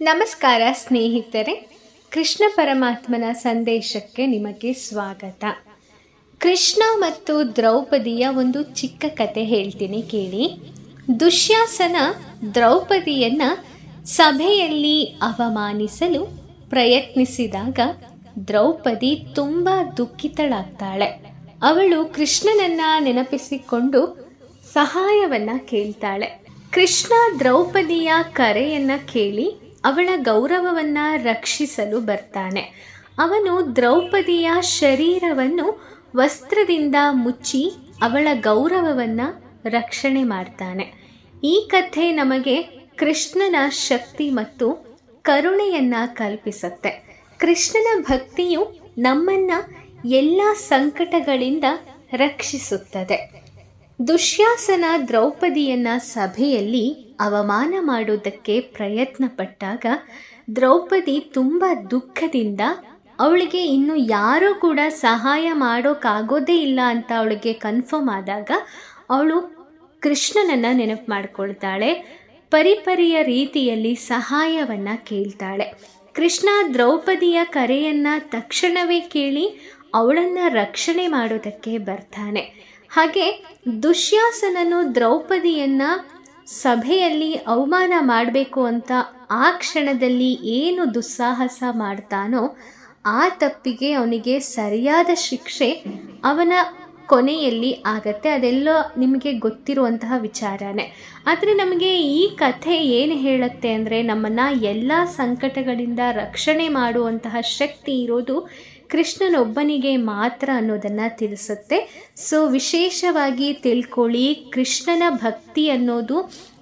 ನಮಸ್ಕಾರ ಸ್ನೇಹಿತರೆ, ಕೃಷ್ಣ ಪರಮಾತ್ಮನ ಸಂದೇಶಕ್ಕೆ ನಿಮಗೆ ಸ್ವಾಗತ. ಕೃಷ್ಣ ಮತ್ತು ದ್ರೌಪದಿಯ ಒಂದು ಚಿಕ್ಕ ಕತೆ ಹೇಳ್ತೀನಿ ಕೇಳಿ. ದುಶ್ಯಾಸನ ದ್ರೌಪದಿಯನ್ನ ಸಭೆಯಲ್ಲಿ ಅವಮಾನಿಸಲು ಪ್ರಯತ್ನಿಸಿದಾಗ ದ್ರೌಪದಿ ತುಂಬ ದುಃಖಿತಳಾಗ್ತಾಳೆ. ಅವಳು ಕೃಷ್ಣನನ್ನ ನೆನಪಿಸಿಕೊಂಡು ಸಹಾಯವನ್ನ ಕೇಳ್ತಾಳೆ. ಕೃಷ್ಣ ದ್ರೌಪದಿಯ ಕರೆಯನ್ನ ಕೇಳಿ ಅವಳ ಗೌರವವನ್ನು ರಕ್ಷಿಸಲು ಬರ್ತಾನೆ. ಅವನು ದ್ರೌಪದಿಯ ಶರೀರವನ್ನು ವಸ್ತ್ರದಿಂದ ಮುಚ್ಚಿ ಅವಳ ಗೌರವವನ್ನು ರಕ್ಷಣೆ ಮಾಡ್ತಾನೆ. ಈ ಕಥೆ ನಮಗೆ ಕೃಷ್ಣನ ಶಕ್ತಿ ಮತ್ತು ಕರುಣೆಯನ್ನು ಕಲ್ಪಿಸುತ್ತೆ. ಕೃಷ್ಣನ ಭಕ್ತಿಯು ನಮ್ಮನ್ನು ಎಲ್ಲ ಸಂಕಟಗಳಿಂದ ರಕ್ಷಿಸುತ್ತದೆ. ದುಶ್ಯಾಸನ ದ್ರೌಪದಿಯನ್ನ ಸಭೆಯಲ್ಲಿ ಅವಮಾನ ಮಾಡುವುದಕ್ಕೆ ಪ್ರಯತ್ನ ಪಟ್ಟಾಗ ದ್ರೌಪದಿ ತುಂಬ ದುಃಖದಿಂದ ಅವಳಿಗೆ ಇನ್ನು ಯಾರೂ ಕೂಡ ಸಹಾಯ ಮಾಡೋಕ್ಕಾಗೋದೇ ಇಲ್ಲ ಅಂತ ಅವಳಿಗೆ ಕನ್ಫರ್ಮ್ ಆದಾಗ ಅವಳು ಕೃಷ್ಣನನ್ನು ನೆನಪು ಮಾಡಿಕೊಳ್ತಾಳೆ. ಪರಿಪರಿಯ ರೀತಿಯಲ್ಲಿ ಸಹಾಯವನ್ನು ಕೇಳ್ತಾಳೆ. ಕೃಷ್ಣ ದ್ರೌಪದಿಯ ಕರೆಯನ್ನು ತಕ್ಷಣವೇ ಕೇಳಿ ಅವಳನ್ನು ರಕ್ಷಣೆ ಮಾಡೋದಕ್ಕೆ ಬರ್ತಾನೆ. ಹಾಗೆ ದುಶ್ಯಾಸನನು ದ್ರೌಪದಿಯನ್ನ ಸಭೆಯಲ್ಲಿ ಅವಮಾನ ಮಾಡಬೇಕು ಅಂತ ಆ ಕ್ಷಣದಲ್ಲಿ ಏನು ದುಸ್ಸಾಹಸ ಮಾಡ್ತಾನೋ ಆ ತಪ್ಪಿಗೆ ಅವನಿಗೆ ಸರಿಯಾದ ಶಿಕ್ಷೆ ಅವನ ಕೊನೆಯಲ್ಲಿ ಆಗತ್ತೆ. ಅದೆಲ್ಲ ನಿಮಗೆ ಗೊತ್ತಿರುವಂತಹ ವಿಚಾರನೇ. ಆದರೆ ನಮಗೆ ಈ ಕಥೆ ಏನು ಹೇಳುತ್ತೆ ಅಂದರೆ, ನಮ್ಮನ್ನು ಎಲ್ಲ ಸಂಕಟಗಳಿಂದ ರಕ್ಷಣೆ ಮಾಡುವಂತಹ ಶಕ್ತಿ ಇರೋದು ಕೃಷ್ಣನೊಬ್ಬನಿಗೆ ಮಾತ್ರ ಅನ್ನೋದನ್ನು ತಿಳಿಸುತ್ತೆ. ಸೊ ವಿಶೇಷವಾಗಿ ತಿಳ್ಕೊಳ್ಳಿ, ಕೃಷ್ಣನ ಭಕ್ತಿ ಅನ್ನೋದು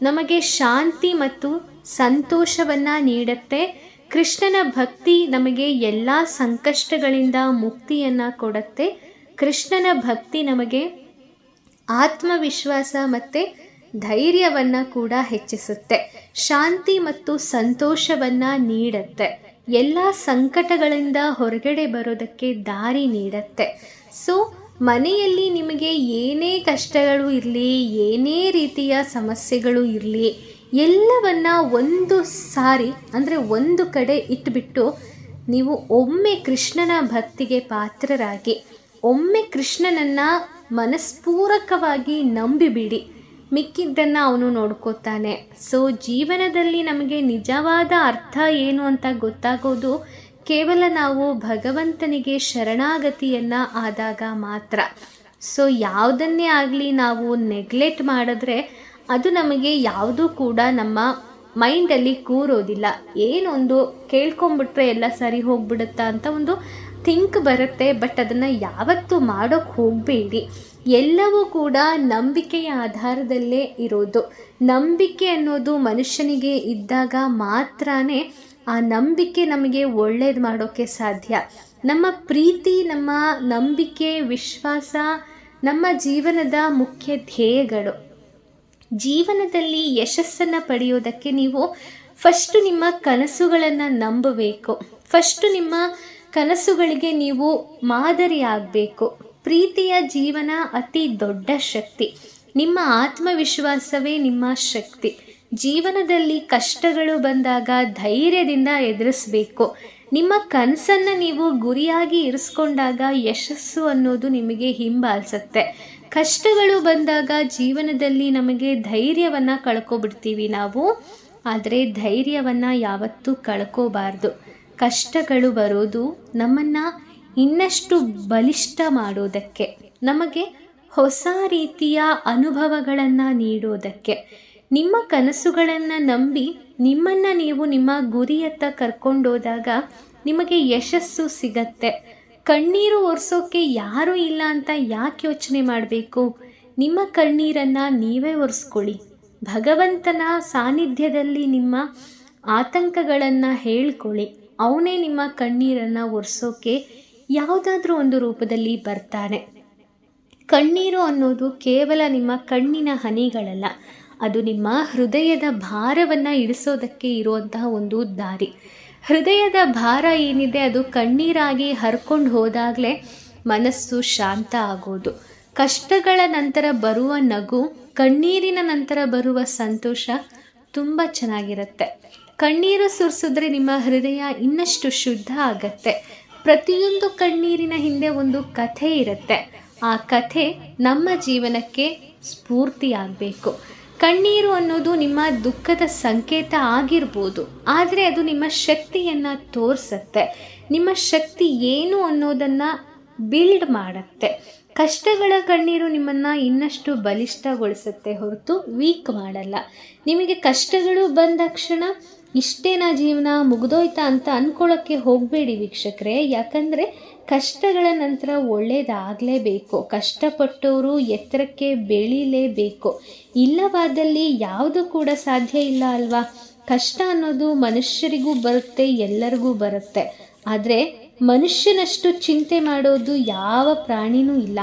ನಮಗೆ ಶಾಂತಿ ಮತ್ತು ಸಂತೋಷವನ್ನು ನೀಡುತ್ತೆ. ಕೃಷ್ಣನ ಭಕ್ತಿ ನಮಗೆ ಎಲ್ಲ ಸಂಕಷ್ಟಗಳಿಂದ ಮುಕ್ತಿಯನ್ನು ಕೊಡುತ್ತೆ. ಕೃಷ್ಣನ ಭಕ್ತಿ ನಮಗೆ ಆತ್ಮವಿಶ್ವಾಸ ಮತ್ತು ಧೈರ್ಯವನ್ನು ಕೂಡ ಹೆಚ್ಚಿಸುತ್ತೆ. ಶಾಂತಿ ಮತ್ತು ಸಂತೋಷವನ್ನು ನೀಡುತ್ತೆ. ಎಲ್ಲ ಸಂಕಟಗಳಿಂದ ಹೊರಗಡೆ ಬರೋದಕ್ಕೆ ದಾರಿ ನೀಡುತ್ತೆ. ಸೊ ಮನೆಯಲ್ಲಿ ನಿಮಗೆ ಏನೇ ಕಷ್ಟಗಳು ಇರಲಿ, ಏನೇ ರೀತಿಯ ಸಮಸ್ಯೆಗಳು ಇರಲಿ, ಎಲ್ಲವನ್ನ ಒಂದು ಸಾರಿ ಅಂದರೆ ಒಂದು ಕಡೆ ಇಟ್ಬಿಟ್ಟು ನೀವು ಒಮ್ಮೆ ಕೃಷ್ಣನ ಭಕ್ತಿಗೆ ಪಾತ್ರರಾಗಿ ಒಮ್ಮೆ ಕೃಷ್ಣನನ್ನು ಮನಸ್ಪೂರ್ವಕವಾಗಿ ನಂಬಿಬಿಡಿ. ಮಿಕ್ಕಿದ್ದನ್ನು ಅವನು ನೋಡ್ಕೋತಾನೆ. ಸೊ ಜೀವನದಲ್ಲಿ ನಮಗೆ ನಿಜವಾದ ಅರ್ಥ ಏನು ಅಂತ ಗೊತ್ತಾಗೋದು ಕೇವಲ ನಾವು ಭಗವಂತನಿಗೆ ಶರಣಾಗತಿಯನ್ನು ಆದಾಗ ಮಾತ್ರ. ಸೊ ಯಾವುದನ್ನೇ ಆಗಲಿ ನಾವು ನೆಗ್ಲೆಕ್ಟ್ ಮಾಡಿದ್ರೆ ಅದು ನಮಗೆ ಯಾವುದೂ ಕೂಡ ನಮ್ಮ ಮೈಂಡಲ್ಲಿ ಕೂರೋದಿಲ್ಲ. ಏನೊಂದು ಕೇಳ್ಕೊಂಬಿಟ್ರೆ ಎಲ್ಲ ಸರಿ ಹೋಗ್ಬಿಡುತ್ತಾ ಅಂತ ಒಂದು ಥಿಂಕ್ ಬರುತ್ತೆ. ಬಟ್ ಅದನ್ನು ಯಾವತ್ತೂ ಮಾಡೋಕ್ಕೆ ಹೋಗಬೇಡಿ. ಎಲ್ಲವೂ ಕೂಡ ನಂಬಿಕೆಯ ಆಧಾರದಲ್ಲೇ ಇರೋದು. ನಂಬಿಕೆ ಅನ್ನೋದು ಮನುಷ್ಯನಿಗೆ ಇದ್ದಾಗ ಮಾತ್ರನೇ ಆ ನಂಬಿಕೆ ನಮಗೆ ಒಳ್ಳೇದು ಮಾಡೋಕ್ಕೆ ಸಾಧ್ಯ. ನಮ್ಮ ಪ್ರೀತಿ, ನಮ್ಮ ನಂಬಿಕೆ, ವಿಶ್ವಾಸ ನಮ್ಮ ಜೀವನದ ಮುಖ್ಯ ಧ್ಯೇಯಗಳು. ಜೀವನದಲ್ಲಿ ಯಶಸ್ಸನ್ನು ಪಡೆಯೋದಕ್ಕೆ ನೀವು ಫಸ್ಟು ನಿಮ್ಮ ಕನಸುಗಳನ್ನು ನಂಬಬೇಕು. ಫಸ್ಟು ನಿಮ್ಮ ಕನಸುಗಳಿಗೆ ನೀವು ಮಾದರಿ ಆಗಬೇಕು. ಪ್ರೀತಿಯ ಜೀವನ ಅತಿ ದೊಡ್ಡ ಶಕ್ತಿ. ನಿಮ್ಮ ಆತ್ಮವಿಶ್ವಾಸವೇ ನಿಮ್ಮ ಶಕ್ತಿ. ಜೀವನದಲ್ಲಿ ಕಷ್ಟಗಳು ಬಂದಾಗ ಧೈರ್ಯದಿಂದ ಎದುರಿಸಬೇಕು. ನಿಮ್ಮ ಕನಸನ್ನು ನೀವು ಗುರಿಯಾಗಿ ಇರಿಸ್ಕೊಂಡಾಗ ಯಶಸ್ಸು ಅನ್ನೋದು ನಿಮಗೆ ಹಿಂಬಾಲಿಸುತ್ತೆ. ಕಷ್ಟಗಳು ಬಂದಾಗ ಜೀವನದಲ್ಲಿ ನಮಗೆ ಧೈರ್ಯವನ್ನು ಕಳ್ಕೊಬಿಡ್ತೀವಿ ನಾವು. ಆದರೆ ಧೈರ್ಯವನ್ನು ಯಾವತ್ತೂ ಕಳ್ಕೋಬಾರ್ದು. ಕಷ್ಟಗಳು ಬರೋದು ನಮ್ಮನ್ನು ಇನ್ನಷ್ಟು ಬಲಿಷ್ಠ ಮಾಡೋದಕ್ಕೆ, ನಮಗೆ ಹೊಸ ರೀತಿಯ ಅನುಭವಗಳನ್ನು ನೀಡೋದಕ್ಕೆ. ನಿಮ್ಮ ಕನಸುಗಳನ್ನು ನಂಬಿ ನಿಮ್ಮನ್ನು ನೀವು ನಿಮ್ಮ ಗುರಿಯತ್ತ ಕರ್ಕೊಂಡೋದಾಗ ನಿಮಗೆ ಯಶಸ್ಸು ಸಿಗತ್ತೆ. ಕಣ್ಣೀರು ಒರೆಸೋಕ್ಕೆ ಯಾರೂ ಇಲ್ಲ ಅಂತ ಯಾಕೆ ಯೋಚನೆ ಮಾಡಬೇಕು? ನಿಮ್ಮ ಕಣ್ಣೀರನ್ನು ನೀವೇ ಒರೆಸ್ಕೊಳ್ಳಿ. ಭಗವಂತನ ಸಾನ್ನಿಧ್ಯದಲ್ಲಿ ನಿಮ್ಮ ಆತಂಕಗಳನ್ನು ಹೇಳ್ಕೊಳ್ಳಿ. ಅವನೇ ನಿಮ್ಮ ಕಣ್ಣೀರನ್ನು ಒರೆಸೋಕೆ ಯಾವುದಾದ್ರೂ ಒಂದು ರೂಪದಲ್ಲಿ ಬರ್ತಾನೆ. ಕಣ್ಣೀರು ಅನ್ನೋದು ಕೇವಲ ನಿಮ್ಮ ಕಣ್ಣಿನ ಹನಿಗಳಲ್ಲ, ಅದು ನಿಮ್ಮ ಹೃದಯದ ಭಾರವನ್ನು ಇಳಿಸೋದಕ್ಕೆ ಇರುವಂತಹ ಒಂದು ದಾರಿ. ಹೃದಯದ ಭಾರ ಏನಿದೆ ಅದು ಕಣ್ಣೀರಾಗಿ ಹರ್ಕೊಂಡು ಹೋದಾಗಲೇ ಮನಸ್ಸು ಶಾಂತ ಆಗೋದು. ಕಷ್ಟಗಳ ನಂತರ ಬರುವ ನಗು, ಕಣ್ಣೀರಿನ ನಂತರ ಬರುವ ಸಂತೋಷ ತುಂಬ ಚೆನ್ನಾಗಿರುತ್ತೆ. ಕಣ್ಣೀರು ಸುರಿಸಿದ್ರೆ ನಿಮ್ಮ ಹೃದಯ ಇನ್ನಷ್ಟು ಶುದ್ಧ ಆಗತ್ತೆ. ಪ್ರತಿಯೊಂದು ಕಣ್ಣೀರಿನ ಹಿಂದೆ ಒಂದು ಕಥೆ ಇರುತ್ತೆ. ಆ ಕಥೆ ನಮ್ಮ ಜೀವನಕ್ಕೆ ಸ್ಫೂರ್ತಿಯಾಗಬೇಕು. ಕಣ್ಣೀರು ಅನ್ನೋದು ನಿಮ್ಮ ದುಃಖದ ಸಂಕೇತ ಆಗಿರ್ಬೋದು, ಆದರೆ ಅದು ನಿಮ್ಮ ಶಕ್ತಿಯನ್ನು ತೋರಿಸುತ್ತೆ. ನಿಮ್ಮ ಶಕ್ತಿ ಏನು ಅನ್ನೋದನ್ನು ಬಿಲ್ಡ್ ಮಾಡುತ್ತೆ. ಕಷ್ಟಗಳ ಕಣ್ಣೀರು ನಿಮ್ಮನ್ನು ಇನ್ನಷ್ಟು ಬಲಿಷ್ಠಗೊಳಿಸುತ್ತೆ ಹೊರತು ವೀಕ್ ಮಾಡಲ್ಲ. ನಿಮಗೆ ಕಷ್ಟಗಳು ಬಂದ ತಕ್ಷಣ ಇಷ್ಟೇನಾ ಜೀವನ ಮುಗಿದೋಯ್ತಾ ಅಂತ ಅಂದ್ಕೊಳ್ಳೋಕ್ಕೆ ಹೋಗಬೇಡಿ ವೀಕ್ಷಕರೇ. ಯಾಕಂದರೆ ಕಷ್ಟಗಳ ನಂತರ ಒಳ್ಳೆಯದಾಗಲೇಬೇಕು. ಕಷ್ಟಪಟ್ಟವರು ಎತ್ತರಕ್ಕೆ ಬೆಳೀಲೇಬೇಕು. ಇಲ್ಲವಾದಲ್ಲಿ ಯಾವುದು ಕೂಡ ಸಾಧ್ಯ ಇಲ್ಲ ಅಲ್ವಾ. ಕಷ್ಟ ಅನ್ನೋದು ಮನುಷ್ಯರಿಗೂ ಬರುತ್ತೆ, ಎಲ್ಲರಿಗೂ ಬರುತ್ತೆ. ಆದರೆ ಮನುಷ್ಯನಷ್ಟು ಚಿಂತೆ ಮಾಡೋದು ಯಾವ ಪ್ರಾಣಿನೂ ಇಲ್ಲ.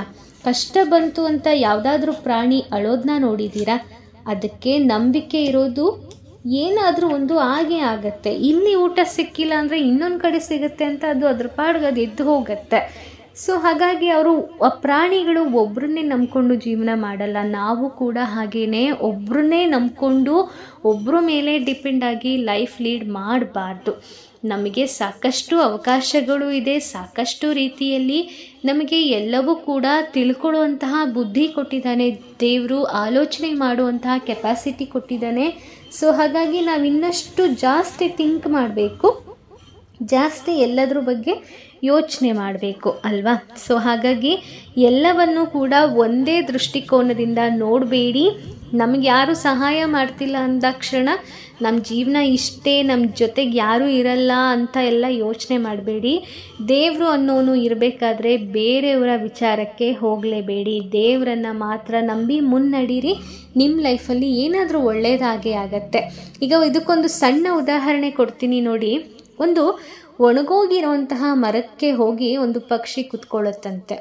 ಕಷ್ಟ ಬಂತು ಅಂತ ಯಾವುದಾದ್ರೂ ಪ್ರಾಣಿ ಅಳೋದನ್ನ ನೋಡಿದ್ದೀರಾ? ಅದಕ್ಕೆ ನಂಬಿಕೆ ಇರೋದು ಏನಾದರೂ ಒಂದು ಆಗೇ ಆಗತ್ತೆ. ಇಲ್ಲಿ ಊಟ ಸಿಕ್ಕಿಲ್ಲ ಅಂದರೆ ಇನ್ನೊಂದು ಕಡೆ ಸಿಗುತ್ತೆ ಅಂತ ಅದು ಅದ್ರ ಪಾಡ್ಗೆ ಅದು ಎದ್ದು ಹೋಗುತ್ತೆ. ಸೊ ಹಾಗಾಗಿ ಅವರು ಪ್ರಾಣಿಗಳು ಒಬ್ಬರನ್ನೇ ನಂಬ್ಕೊಂಡು ಜೀವನ ಮಾಡಲ್ಲ. ನಾವು ಕೂಡ ಹಾಗೇ ಒಬ್ಬರನ್ನೇ ನಂಬ್ಕೊಂಡು ಒಬ್ಬರ ಮೇಲೆ ಡಿಪೆಂಡ್ ಆಗಿ ಲೈಫ್ ಲೀಡ್ ಮಾಡಬಾರ್ದು. ನಮಗೆ ಸಾಕಷ್ಟು ಅವಕಾಶಗಳು ಇದೆ, ಸಾಕಷ್ಟು ರೀತಿಯಲ್ಲಿ ನಮಗೆ ಎಲ್ಲವೂ ಕೂಡ ತಿಳ್ಕೊಳ್ಳುವಂತಹ ಬುದ್ಧಿ ಕೊಟ್ಟಿದ್ದಾನೆ ದೇವರು, ಆಲೋಚನೆ ಮಾಡುವಂತಹ ಕೆಪಾಸಿಟಿ ಕೊಟ್ಟಿದ್ದಾನೆ. ಸೊ ಹಾಗಾಗಿ ನಾವು ಇನ್ನಷ್ಟು ಜಾಸ್ತಿ ಥಿಂಕ್ ಮಾಡಬೇಕು, ಜಾಸ್ತಿ ಎಲ್ಲದ್ರ ಬಗ್ಗೆ ಯೋಚನೆ ಮಾಡಬೇಕು ಅಲ್ವಾ. ಸೊ ಹಾಗಾಗಿ ಎಲ್ಲವನ್ನು ಕೂಡ ಒಂದೇ ದೃಷ್ಟಿಕೋನದಿಂದ ನೋಡಬೇಡಿ. ನಮಗೆ ಯಾರು ಸಹಾಯ ಮಾಡ್ತಿಲ್ಲ ಅಂದಾಕ್ಷಣ ನಮ್ಮ ಜೀವನ ಇಷ್ಟೇ, ನಮ್ಮ ಜೊತೆಗೆ ಯಾರೂ ಇರಲ್ಲ ಅಂತ ಎಲ್ಲ ಯೋಚನೆ ಮಾಡಬೇಡಿ. ದೇವರು ಅನ್ನೋನು ಇರಬೇಕಾದ್ರೆ ಬೇರೆಯವರ ವಿಚಾರಕ್ಕೆ ಹೋಗಲೇಬೇಡಿ. ದೇವರನ್ನು ಮಾತ್ರ ನಂಬಿ ಮುನ್ನಡೀರಿ. ನಿಮ್ಮ ಲೈಫಲ್ಲಿ ಏನಾದರೂ ಒಳ್ಳೆಯದಾಗೇ ಆಗತ್ತೆ. ಈಗ ಇದಕ್ಕೊಂದು ಸಣ್ಣ ಉದಾಹರಣೆ ಕೊಡ್ತೀನಿ ನೋಡಿ. ಒಂದು ಒಣಗೋಗಿರೋಂತಹ ಮರಕ್ಕೆ ಹೋಗಿ ಒಂದು ಪಕ್ಷಿ ಕುತ್ಕೊಳ್ಳುತ್ತಂತೆ.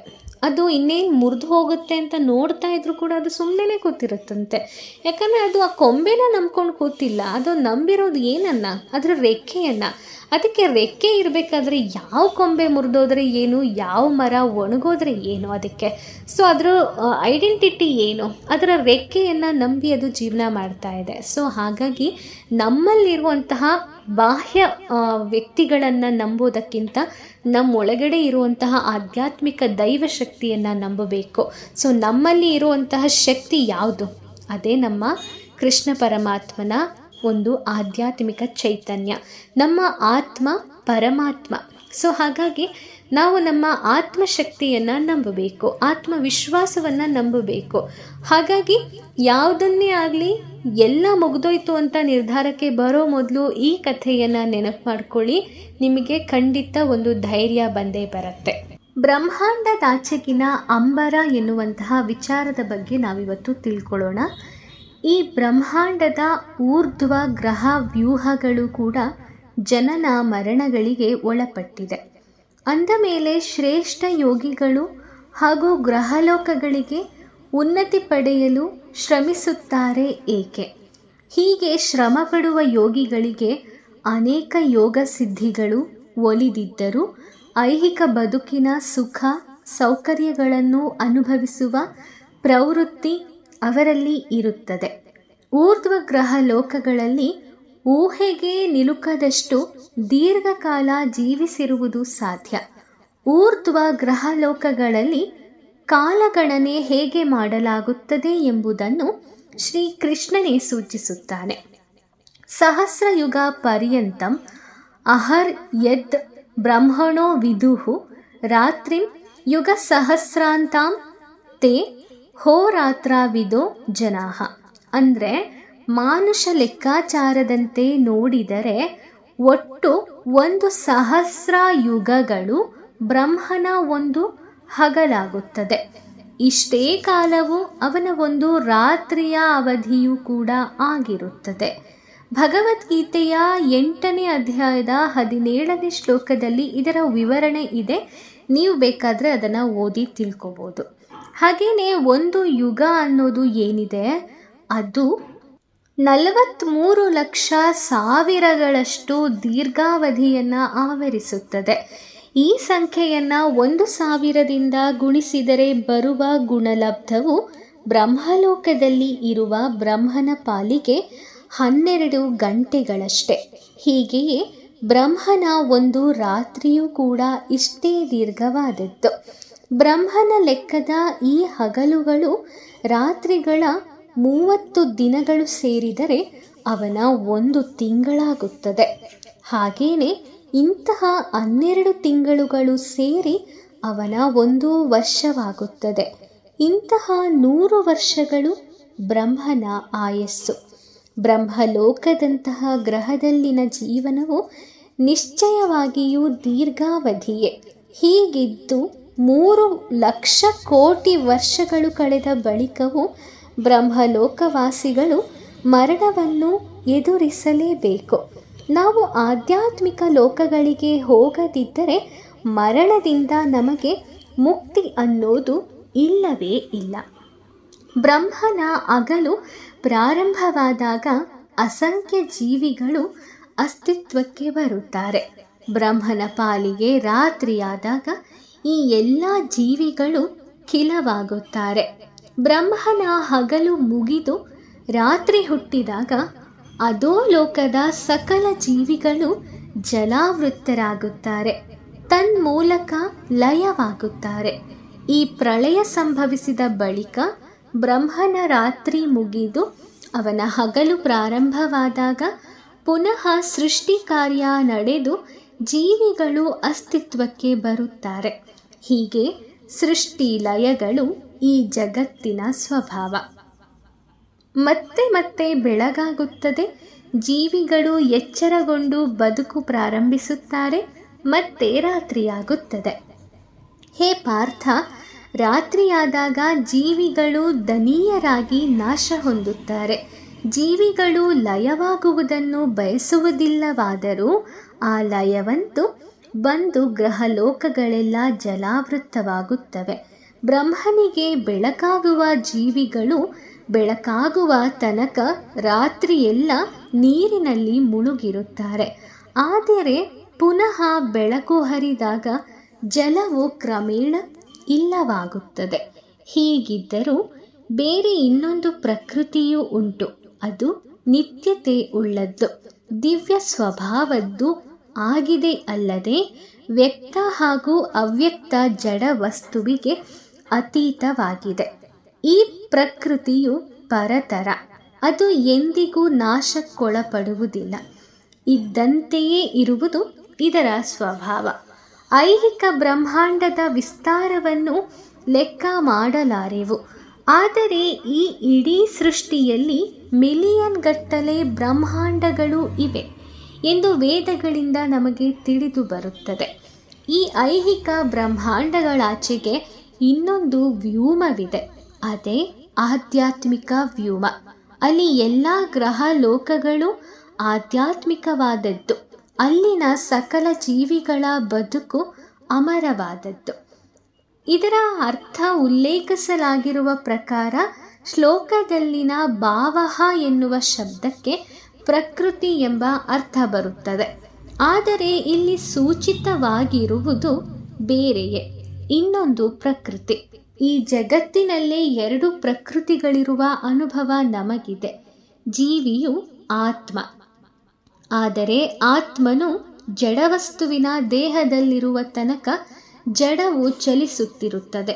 ಅದು ಇನ್ನೇನು ಮುರಿದು ಹೋಗುತ್ತೆ ಅಂತ ನೋಡ್ತಾ ಇದ್ರು ಕೂಡ ಅದು ಸುಮ್ಮನೆ ಕೂತಿರುತ್ತಂತೆ. ಯಾಕಂದರೆ ಅದು ಆ ಕೊಂಬೆನ ನಂಬ್ಕೊಂಡು ಕೂತಿಲ್ಲ, ಅದು ನಂಬಿರೋದು ಏನನ್ನ, ಅದರ ರೆಕ್ಕೆಯನ್ನು. ಅದಕ್ಕೆ ರೆಕ್ಕೆ ಇರಬೇಕಾದ್ರೆ ಯಾವ ಕೊಂಬೆ ಮುರಿದೋದ್ರೆ ಏನು, ಯಾವ ಮರ ಒಣಗೋದ್ರೆ ಏನು ಅದಕ್ಕೆ. ಸೊ ಅದರ ಐಡೆಂಟಿಟಿ ಏನು, ಅದರ ರೆಕ್ಕೆಯನ್ನು ನಂಬಿ ಅದು ಜೀವನ ಮಾಡ್ತಾ ಇದೆ. ಸೊ ಹಾಗಾಗಿ ನಮ್ಮಲ್ಲಿರುವಂತಹ ಬಾಹ್ಯ ವ್ಯಕ್ತಿಗಳನ್ನು ನಂಬೋದಕ್ಕಿಂತ ನಮ್ಮೊಳಗಡೆ ಇರುವಂತಹ ಆಧ್ಯಾತ್ಮಿಕ ದೈವ ಶಕ್ತಿಯನ್ನು ನಂಬಬೇಕು. ಸೊ ನಮ್ಮಲ್ಲಿ ಇರುವಂತಹ ಶಕ್ತಿ ಯಾವುದು? ಅದೇ ನಮ್ಮ ಕೃಷ್ಣ ಪರಮಾತ್ಮನ ಒಂದು ಆಧ್ಯಾತ್ಮಿಕ ಚೈತನ್ಯ. ನಮ್ಮ ಆತ್ಮ ಪರಮಾತ್ಮ. ಸೊ ಹಾಗಾಗಿ ನಾವು ನಮ್ಮ ಆತ್ಮಶಕ್ತಿಯನ್ನು ನಂಬಬೇಕು, ಆತ್ಮವಿಶ್ವಾಸವನ್ನು ನಂಬಬೇಕು. ಹಾಗಾಗಿ ಯಾವುದನ್ನೇ ಆಗಲಿ ಎಲ್ಲ ಮುಗಿದೋಯ್ತು ಅಂತ ನಿರ್ಧಾರಕ್ಕೆ ಬರೋ ಮೊದಲು ಈ ಕಥೆಯನ್ನು ನೆನಪು ಮಾಡ್ಕೊಳ್ಳಿ. ನಿಮಗೆ ಖಂಡಿತ ಒಂದು ಧೈರ್ಯ ಬಂದೇ ಬರುತ್ತೆ. ಬ್ರಹ್ಮಾಂಡದಾಚೆಗಿನ ಅಂಬರ ಎನ್ನುವಂತಹ ವಿಚಾರದ ಬಗ್ಗೆ ನಾವಿವತ್ತು ತಿಳ್ಕೊಳ್ಳೋಣ. ಈ ಬ್ರಹ್ಮಾಂಡದ ಊರ್ಧ್ವ ಗ್ರಹ ವ್ಯೂಹಗಳು ಕೂಡ ಜನನ ಮರಣಗಳಿಗೆ ಒಳಪಟ್ಟಿದೆ. ಅಂದ ಮೇಲೆ ಶ್ರೇಷ್ಠ ಯೋಗಿಗಳು ಹಾಗೂ ಗ್ರಹಲೋಕಗಳಿಗೆ ಉನ್ನತಿ ಪಡೆಯಲು ಶ್ರಮಿಸುತ್ತಾರೆ ಏಕೆ? ಹೀಗೆ ಶ್ರಮ ಪಡುವ ಯೋಗಿಗಳಿಗೆ ಅನೇಕ ಯೋಗ ಸಿದ್ಧಿಗಳು ಒಲಿದಿದ್ದರೂ ಐಹಿಕ ಬದುಕಿನ ಸುಖ ಸೌಕರ್ಯಗಳನ್ನು ಅನುಭವಿಸುವ ಪ್ರವೃತ್ತಿ ಅವರಲ್ಲಿ ಇರುತ್ತದೆ. ಊರ್ಧ್ವ ಗ್ರಹ ಲೋಕಗಳಲ್ಲಿ ಊಹೆಗೆ ನಿಲುಕದಷ್ಟು ದೀರ್ಘಕಾಲ ಜೀವಿಸಿರುವುದು ಸಾಧ್ಯ. ಊರ್ಧ್ವ ಗ್ರಹ ಲೋಕಗಳಲ್ಲಿ ಕಾಲಗಣನೆ ಹೇಗೆ ಮಾಡಲಾಗುತ್ತದೆ ಎಂಬುದನ್ನು ಶ್ರೀಕೃಷ್ಣನೇ ಸೂಚಿಸುತ್ತಾನೆ. ಸಹಸ್ರಯುಗ ಪರ್ಯಂತಂ ಅಹರ್ ಯದ್ ಬ್ರಹ್ಮಣೋ ವಿದುಹು ರಾತ್ರಿಂ ಯುಗ ಸಹಸ್ರಾಂತಾಂ ತೇ ಹೋರಾತ್ರವಿದೋ ಜನಾಹ. ಅಂದರೆ ಮಾನುಷ ಲೆಕ್ಕಾಚಾರದಂತೆ ನೋಡಿದರೆ ಒಟ್ಟು 1,000 ಯುಗಗಳು ಬ್ರಹ್ಮನ ಒಂದು ಹಗಲಾಗುತ್ತದೆ. ಇಷ್ಟೇ ಕಾಲವು ಅವನ ಒಂದು ರಾತ್ರಿಯ ಅವಧಿಯೂ ಕೂಡ ಆಗಿರುತ್ತದೆ. ಭಗವದ್ಗೀತೆಯ 8ನೇ ಅಧ್ಯಾಯದ 17ನೇ ಶ್ಲೋಕದಲ್ಲಿ ಇದರ ವಿವರಣೆ ಇದೆ. ನೀವು ಬೇಕಾದರೆ ಅದನ್ನು ಓದಿ ತಿಳ್ಕೊಬೋದು. ಹಾಗೆಯೇ ಒಂದು ಯುಗ ಅನ್ನೋದು ಏನಿದೆ ಅದು 43,00,000 ದೀರ್ಘಾವಧಿಯನ್ನು ಆವರಿಸುತ್ತದೆ. ಈ ಸಂಖ್ಯೆಯನ್ನು 1,000ದಿಂದ ಗುಣಿಸಿದರೆ ಬರುವ ಗುಣಲಬ್ಧವು ಬ್ರಹ್ಮಲೋಕದಲ್ಲಿ ಇರುವ ಬ್ರಹ್ಮನ ಪಾಲಿಗೆ 12 ಗಂಟೆಗಳಷ್ಟೆ. ಹೀಗೆಯೇ ಬ್ರಹ್ಮನ ಒಂದು ರಾತ್ರಿಯೂ ಕೂಡ ಇಷ್ಟೇ ದೀರ್ಘವಾದದ್ದು. ಬ್ರಹ್ಮನ ಲೆಕ್ಕದ ಈ ಹಗಲುಗಳು ರಾತ್ರಿಗಳ 30 ದಿನಗಳು ಸೇರಿದರೆ ಅವನ 1 ತಿಂಗಳಾಗುತ್ತದೆ. ಹಾಗೇನೆ ಇಂತಹ 12 ತಿಂಗಳುಗಳು ಸೇರಿ ಅವನ 1 ವರ್ಷವಾಗುತ್ತದೆ. ಇಂತಹ 100 ವರ್ಷಗಳು ಬ್ರಹ್ಮನ ಆಯಸ್ಸು. ಬ್ರಹ್ಮಲೋಕದಂತಹ ಗ್ರಹದಲ್ಲಿನ ಜೀವನವು ನಿಶ್ಚಯವಾಗಿಯೂ ದೀರ್ಘಾವಧಿಯೇ. ಹೀಗಿದ್ದು 3,00,000,000,000 ವರ್ಷಗಳು ಕಳೆದ ಬಳಿಕವೂ ಬ್ರಹ್ಮಲೋಕವಾಸಿಗಳು ಮರಣವನ್ನು ಎದುರಿಸಲೇಬೇಕು. ನಾವು ಆಧ್ಯಾತ್ಮಿಕ ಲೋಕಗಳಿಗೆ ಹೋಗದಿದ್ದರೆ ಮರಣದಿಂದ ನಮಗೆ ಮುಕ್ತಿ ಅನ್ನೋದು ಇಲ್ಲವೇ ಇಲ್ಲ. ಬ್ರಹ್ಮನ ಹಗಲು ಪ್ರಾರಂಭವಾದಾಗ ಅಸಂಖ್ಯ ಜೀವಿಗಳು ಅಸ್ತಿತ್ವಕ್ಕೆ ಬರುತ್ತಾರೆ. ಬ್ರಹ್ಮನ ಪಾಲಿಗೆ ರಾತ್ರಿಯಾದಾಗ ಈ ಎಲ್ಲ ಜೀವಿಗಳು ಖಿಲವಾಗುತ್ತಾರೆ. ಬ್ರಹ್ಮನ ಹಗಲು ಮುಗಿದು ರಾತ್ರಿ ಹುಟ್ಟಿದಾಗ ಅಧೋಲೋಕದ ಸಕಲ ಜೀವಿಗಳು ಜಲಾವೃತರಾಗುತ್ತಾರೆ, ತನ್ಮೂಲಕ ಲಯವಾಗುತ್ತಾರೆ. ಈ ಪ್ರಳಯ ಸಂಭವಿಸಿದ ಬಳಿಕ ಬ್ರಹ್ಮನ ರಾತ್ರಿ ಮುಗಿದು ಅವನ ಹಗಲು ಪ್ರಾರಂಭವಾದಾಗ ಪುನಃ ಸೃಷ್ಟಿ ಕಾರ್ಯ ನಡೆದು ಜೀವಿಗಳು ಅಸ್ತಿತ್ವಕ್ಕೆ ಬರುತ್ತಾರೆ. ಹೀಗೆ ಸೃಷ್ಟಿ ಲಯಗಳು ಈ ಜಗತ್ತಿನ ಸ್ವಭಾವ. ಮತ್ತೆ ಮತ್ತೆ ಬೆಳಗಾಗುತ್ತದೆ. ಜೀವಿಗಳು ಎಚ್ಚರಗೊಂಡು ಬದುಕು ಪ್ರಾರಂಭಿಸುತ್ತಾರೆ. ಮತ್ತೆ ರಾತ್ರಿಯಾಗುತ್ತದೆ. ಹೇ ಪಾರ್ಥ, ರಾತ್ರಿಯಾದಾಗ ಜೀವಿಗಳು ದನೀಯರಾಗಿ ನಾಶ ಹೊಂದುತ್ತಾರೆ. ಜೀವಿಗಳು ಲಯವಾಗುವುದನ್ನು ಬಯಸುವುದಿಲ್ಲವಾದರೂ ಆ ಲಯವಂತೂ ಬಂದು ಗ್ರಹಲೋಕಗಳೆಲ್ಲ ಜಲಾವೃತವಾಗುತ್ತವೆ. ಬ್ರಹ್ಮನಿಗೆ ಬೆಳಕಾಗುವ ಜೀವಿಗಳು ಬೆಳಕಾಗುವ ತನಕ ರಾತ್ರಿಯೆಲ್ಲ ನೀರಿನಲ್ಲಿ ಮುಳುಗಿರುತ್ತಾರೆ. ಆದರೆ ಪುನಃ ಬೆಳಕು ಹರಿದಾಗ ಜಲವು ಕ್ರಮೇಣ ಇಲ್ಲವಾಗುತ್ತದೆ. ಹೀಗಿದ್ದರೂ ಬೇರೆ ಇನ್ನೊಂದು ಪ್ರಕೃತಿಯೂ ಉಂಟು. ಅದು ನಿತ್ಯತೆ ಉಳ್ಳದ್ದು, ದಿವ್ಯ ಸ್ವಭಾವದ್ದು ಆಗಿದೆ. ಅಲ್ಲದೆ ವ್ಯಕ್ತ ಹಾಗೂ ಅವ್ಯಕ್ತ ಜಡ ವಸ್ತುವಿಗೆ ಅತೀತವಾಗಿದೆ. ಈ ಪ್ರಕೃತಿಯು ಪರತರ. ಅದು ಎಂದಿಗೂ ನಾಶಕ್ಕೊಳಪಡುವುದಿಲ್ಲ. ಇದ್ದಂತೆಯೇ ಇರುವುದು ಇದರ ಸ್ವಭಾವ. ಐಹಿಕ ಬ್ರಹ್ಮಾಂಡದ ವಿಸ್ತಾರವನ್ನು ಲೆಕ್ಕ ಮಾಡಲಾರೆವು. ಆದರೆ ಈ ಇಡೀ ಸೃಷ್ಟಿಯಲ್ಲಿ ಮಿಲಿಯನ್ ಗಟ್ಟಲೆ ಬ್ರಹ್ಮಾಂಡಗಳು ಇವೆ ಎಂದು ವೇದಗಳಿಂದ ನಮಗೆ ತಿಳಿದು ಬರುತ್ತದೆ. ಈ ಐಹಿಕ ಬ್ರಹ್ಮಾಂಡಗಳಾಚೆಗೆ ಇನ್ನೊಂದು ವ್ಯೂಮವಿದೆ. ಅದೇ ಆಧ್ಯಾತ್ಮಿಕ ವ್ಯೂಮ. ಅಲ್ಲಿ ಎಲ್ಲ ಗ್ರಹ ಲೋಕಗಳು ಆಧ್ಯಾತ್ಮಿಕವಾದದ್ದು. ಅಲ್ಲಿನ ಸಕಲ ಜೀವಿಗಳ ಬದುಕು ಅಮರವಾದದ್ದು. ಇದರ ಅರ್ಥ ಉಲ್ಲೇಖಿಸಲಾಗಿರುವ ಪ್ರಕಾರ ಶ್ಲೋಕದಲ್ಲಿನ ಭಾವಃ ಎನ್ನುವ ಶಬ್ದಕ್ಕೆ ಪ್ರಕೃತಿ ಎಂಬ ಅರ್ಥ ಬರುತ್ತದೆ. ಆದರೆ ಇಲ್ಲಿ ಸೂಚಿತವಾಗಿರುವುದು ಬೇರೆಯೇ, ಇನ್ನೊಂದು ಪ್ರಕೃತಿ. ಈ ಜಗತ್ತಿನಲ್ಲೇ 2 ಪ್ರಕೃತಿಗಳಿರುವ ಅನುಭವ ನಮಗಿದೆ. ಜೀವಿಯು ಆತ್ಮ. ಆದರೆ ಆತ್ಮನು ಜಡವಸ್ತುವಿನ ದೇಹದಲ್ಲಿರುವ ತನಕ ಜಡವು ಚಲಿಸುತ್ತಿರುತ್ತದೆ.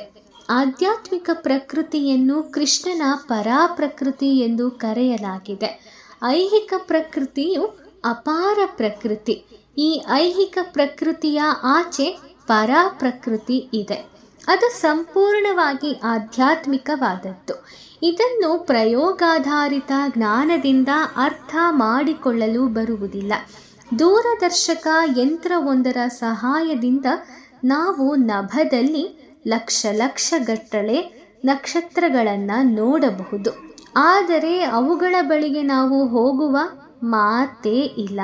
ಆಧ್ಯಾತ್ಮಿಕ ಪ್ರಕೃತಿಯನ್ನು ಕೃಷ್ಣನ ಪರಾಪ್ರಕೃತಿ ಎಂದು ಕರೆಯಲಾಗಿದೆ. ಐಹಿಕ ಪ್ರಕೃತಿಯು ಅಪಾರ ಪ್ರಕೃತಿ. ಈ ಐಹಿಕ ಪ್ರಕೃತಿಯ ಆಚೆ ಪರಾಪ್ರಕೃತಿ ಇದೆ. ಅದು ಸಂಪೂರ್ಣವಾಗಿ ಆಧ್ಯಾತ್ಮಿಕವಾದದ್ದು. ಇದನ್ನು ಪ್ರಯೋಗಾಧಾರಿತ ಜ್ಞಾನದಿಂದ ಅರ್ಥ ಮಾಡಿಕೊಳ್ಳಲು ಬರುವುದಿಲ್ಲ. ದೂರದರ್ಶಕ ಯಂತ್ರವೊಂದರ ಸಹಾಯದಿಂದ ನಾವು ನಭದಲ್ಲಿ ಲಕ್ಷ ಗಟ್ಟಲೆ ನಕ್ಷತ್ರಗಳನ್ನು ನೋಡಬಹುದು. ಆದರೆ ಅವುಗಳ ಬಳಿಗೆ ನಾವು ಹೋಗುವ ಮಾತೇ ಇಲ್ಲ.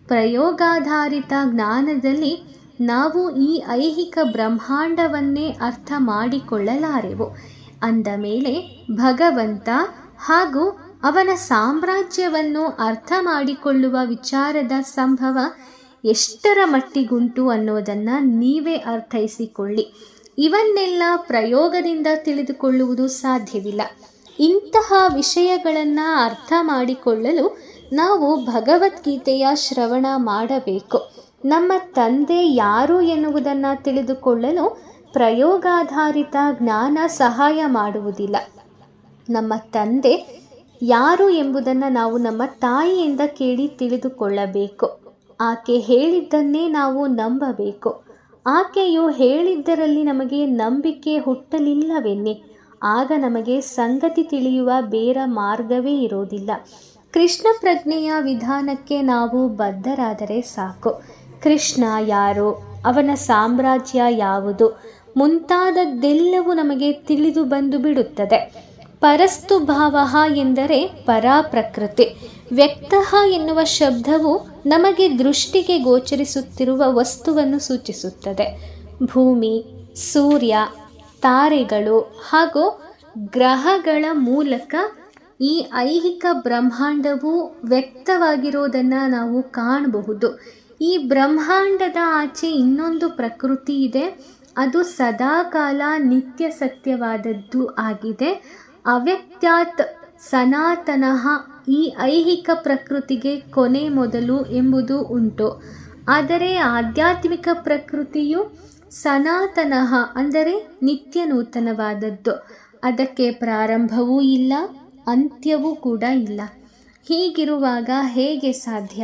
ಪ್ರಯೋಗಾಧಾರಿತ ಜ್ಞಾನದಲ್ಲಿ ನಾವು ಈ ಐಹಿಕ ಬ್ರಹ್ಮಾಂಡವನ್ನೇ ಅರ್ಥ ಮಾಡಿಕೊಳ್ಳಲಾರೆವು. ಅಂದ ಮೇಲೆ ಭಗವಂತ ಹಾಗೂ ಅವನ ಸಾಮ್ರಾಜ್ಯವನ್ನು ಅರ್ಥ ಮಾಡಿಕೊಳ್ಳುವ ವಿಚಾರದ ಸಂಭವ ಎಷ್ಟರ ಮಟ್ಟಿಗುಂಟು ಅನ್ನೋದನ್ನು ನೀವೇ ಅರ್ಥೈಸಿಕೊಳ್ಳಿ. ಇವನ್ನೆಲ್ಲ ಪ್ರಯೋಗದಿಂದ ತಿಳಿದುಕೊಳ್ಳುವುದು ಸಾಧ್ಯವಿಲ್ಲ. ಇಂತಹ ವಿಷಯಗಳನ್ನು ಅರ್ಥ ಮಾಡಿಕೊಳ್ಳಲು ನಾವು ಭಗವದ್ಗೀತೆಯ ಶ್ರವಣ ಮಾಡಬೇಕು. ನಮ್ಮ ತಂದೆ ಯಾರು ಎನ್ನುವುದನ್ನು ತಿಳಿದುಕೊಳ್ಳಲು ಪ್ರಯೋಗಾಧಾರಿತ ಜ್ಞಾನ ಸಹಾಯ ಮಾಡುವುದಿಲ್ಲ. ನಮ್ಮ ತಂದೆ ಯಾರು ಎಂಬುದನ್ನು ನಾವು ನಮ್ಮ ತಾಯಿಯಿಂದ ಕೇಳಿ ತಿಳಿದುಕೊಳ್ಳಬೇಕು. ಆಕೆ ಹೇಳಿದ್ದನ್ನೇ ನಾವು ನಂಬಬೇಕು. ಆಕೆಯು ಹೇಳಿದ್ದರಲ್ಲಿ ನಮಗೆ ನಂಬಿಕೆ ಹುಟ್ಟಲಿಲ್ಲವೆನ್ನಿ, ಆಗ ನಮಗೆ ಸಂಗತಿ ತಿಳಿಯುವ ಬೇರೆ ಮಾರ್ಗವೇ ಇರೋದಿಲ್ಲ. ಕೃಷ್ಣ ಪ್ರಜ್ಞೆಯ ವಿಧಾನಕ್ಕೆ ನಾವು ಬದ್ಧರಾದರೆ ಸಾಕು. ಕೃಷ್ಣ ಯಾರು, ಅವನ ಸಾಮ್ರಾಜ್ಯ ಯಾವುದು ಮುಂತಾದದ್ದೆಲ್ಲವೂ ನಮಗೆ ತಿಳಿದು ಬಂದು ಬಿಡುತ್ತದೆ. ಪರಸ್ತು ಭಾವ ಎಂದರೆ ಪರಾಪ್ರಕೃತಿ. ವ್ಯಕ್ತ ಎನ್ನುವ ಶಬ್ದವು ನಮಗೆ ದೃಷ್ಟಿಗೆ ಗೋಚರಿಸುತ್ತಿರುವ ವಸ್ತುವನ್ನು ಸೂಚಿಸುತ್ತದೆ. ಭೂಮಿ, ಸೂರ್ಯ, ತಾರೆಗಳು ಹಾಗೂ ಗ್ರಹಗಳ ಮೂಲಕ ಈ ಐಹಿಕ ಬ್ರಹ್ಮಾಂಡವು ವ್ಯಕ್ತವಾಗಿರೋದನ್ನು ನಾವು ಕಾಣಬಹುದು. ಈ ಬ್ರಹ್ಮಾಂಡದ ಆಚೆ ಇನ್ನೊಂದು ಪ್ರಕೃತಿ ಇದೆ. ಅದು ಸದಾಕಾಲ ನಿತ್ಯ ಸತ್ಯವಾದದ್ದು ಆಗಿದೆ. ಅವ್ಯಕ್ತಾತ್ ಸನಾತನಃ. ಈ ಐಹಿಕ ಪ್ರಕೃತಿಗೆ ಕೊನೆ ಮೊದಲು ಎಂಬುದು ಉಂಟು. ಆದರೆ ಆಧ್ಯಾತ್ಮಿಕ ಪ್ರಕೃತಿಯು ಸನಾತನಃ ಅಂದರೆ ನಿತ್ಯ ನೂತನವಾದದ್ದು. ಅದಕ್ಕೆ ಪ್ರಾರಂಭವೂ ಇಲ್ಲ, ಅಂತ್ಯವೂ ಕೂಡ ಇಲ್ಲ. ಹೀಗಿರುವಾಗ ಹೇಗೆ ಸಾಧ್ಯ?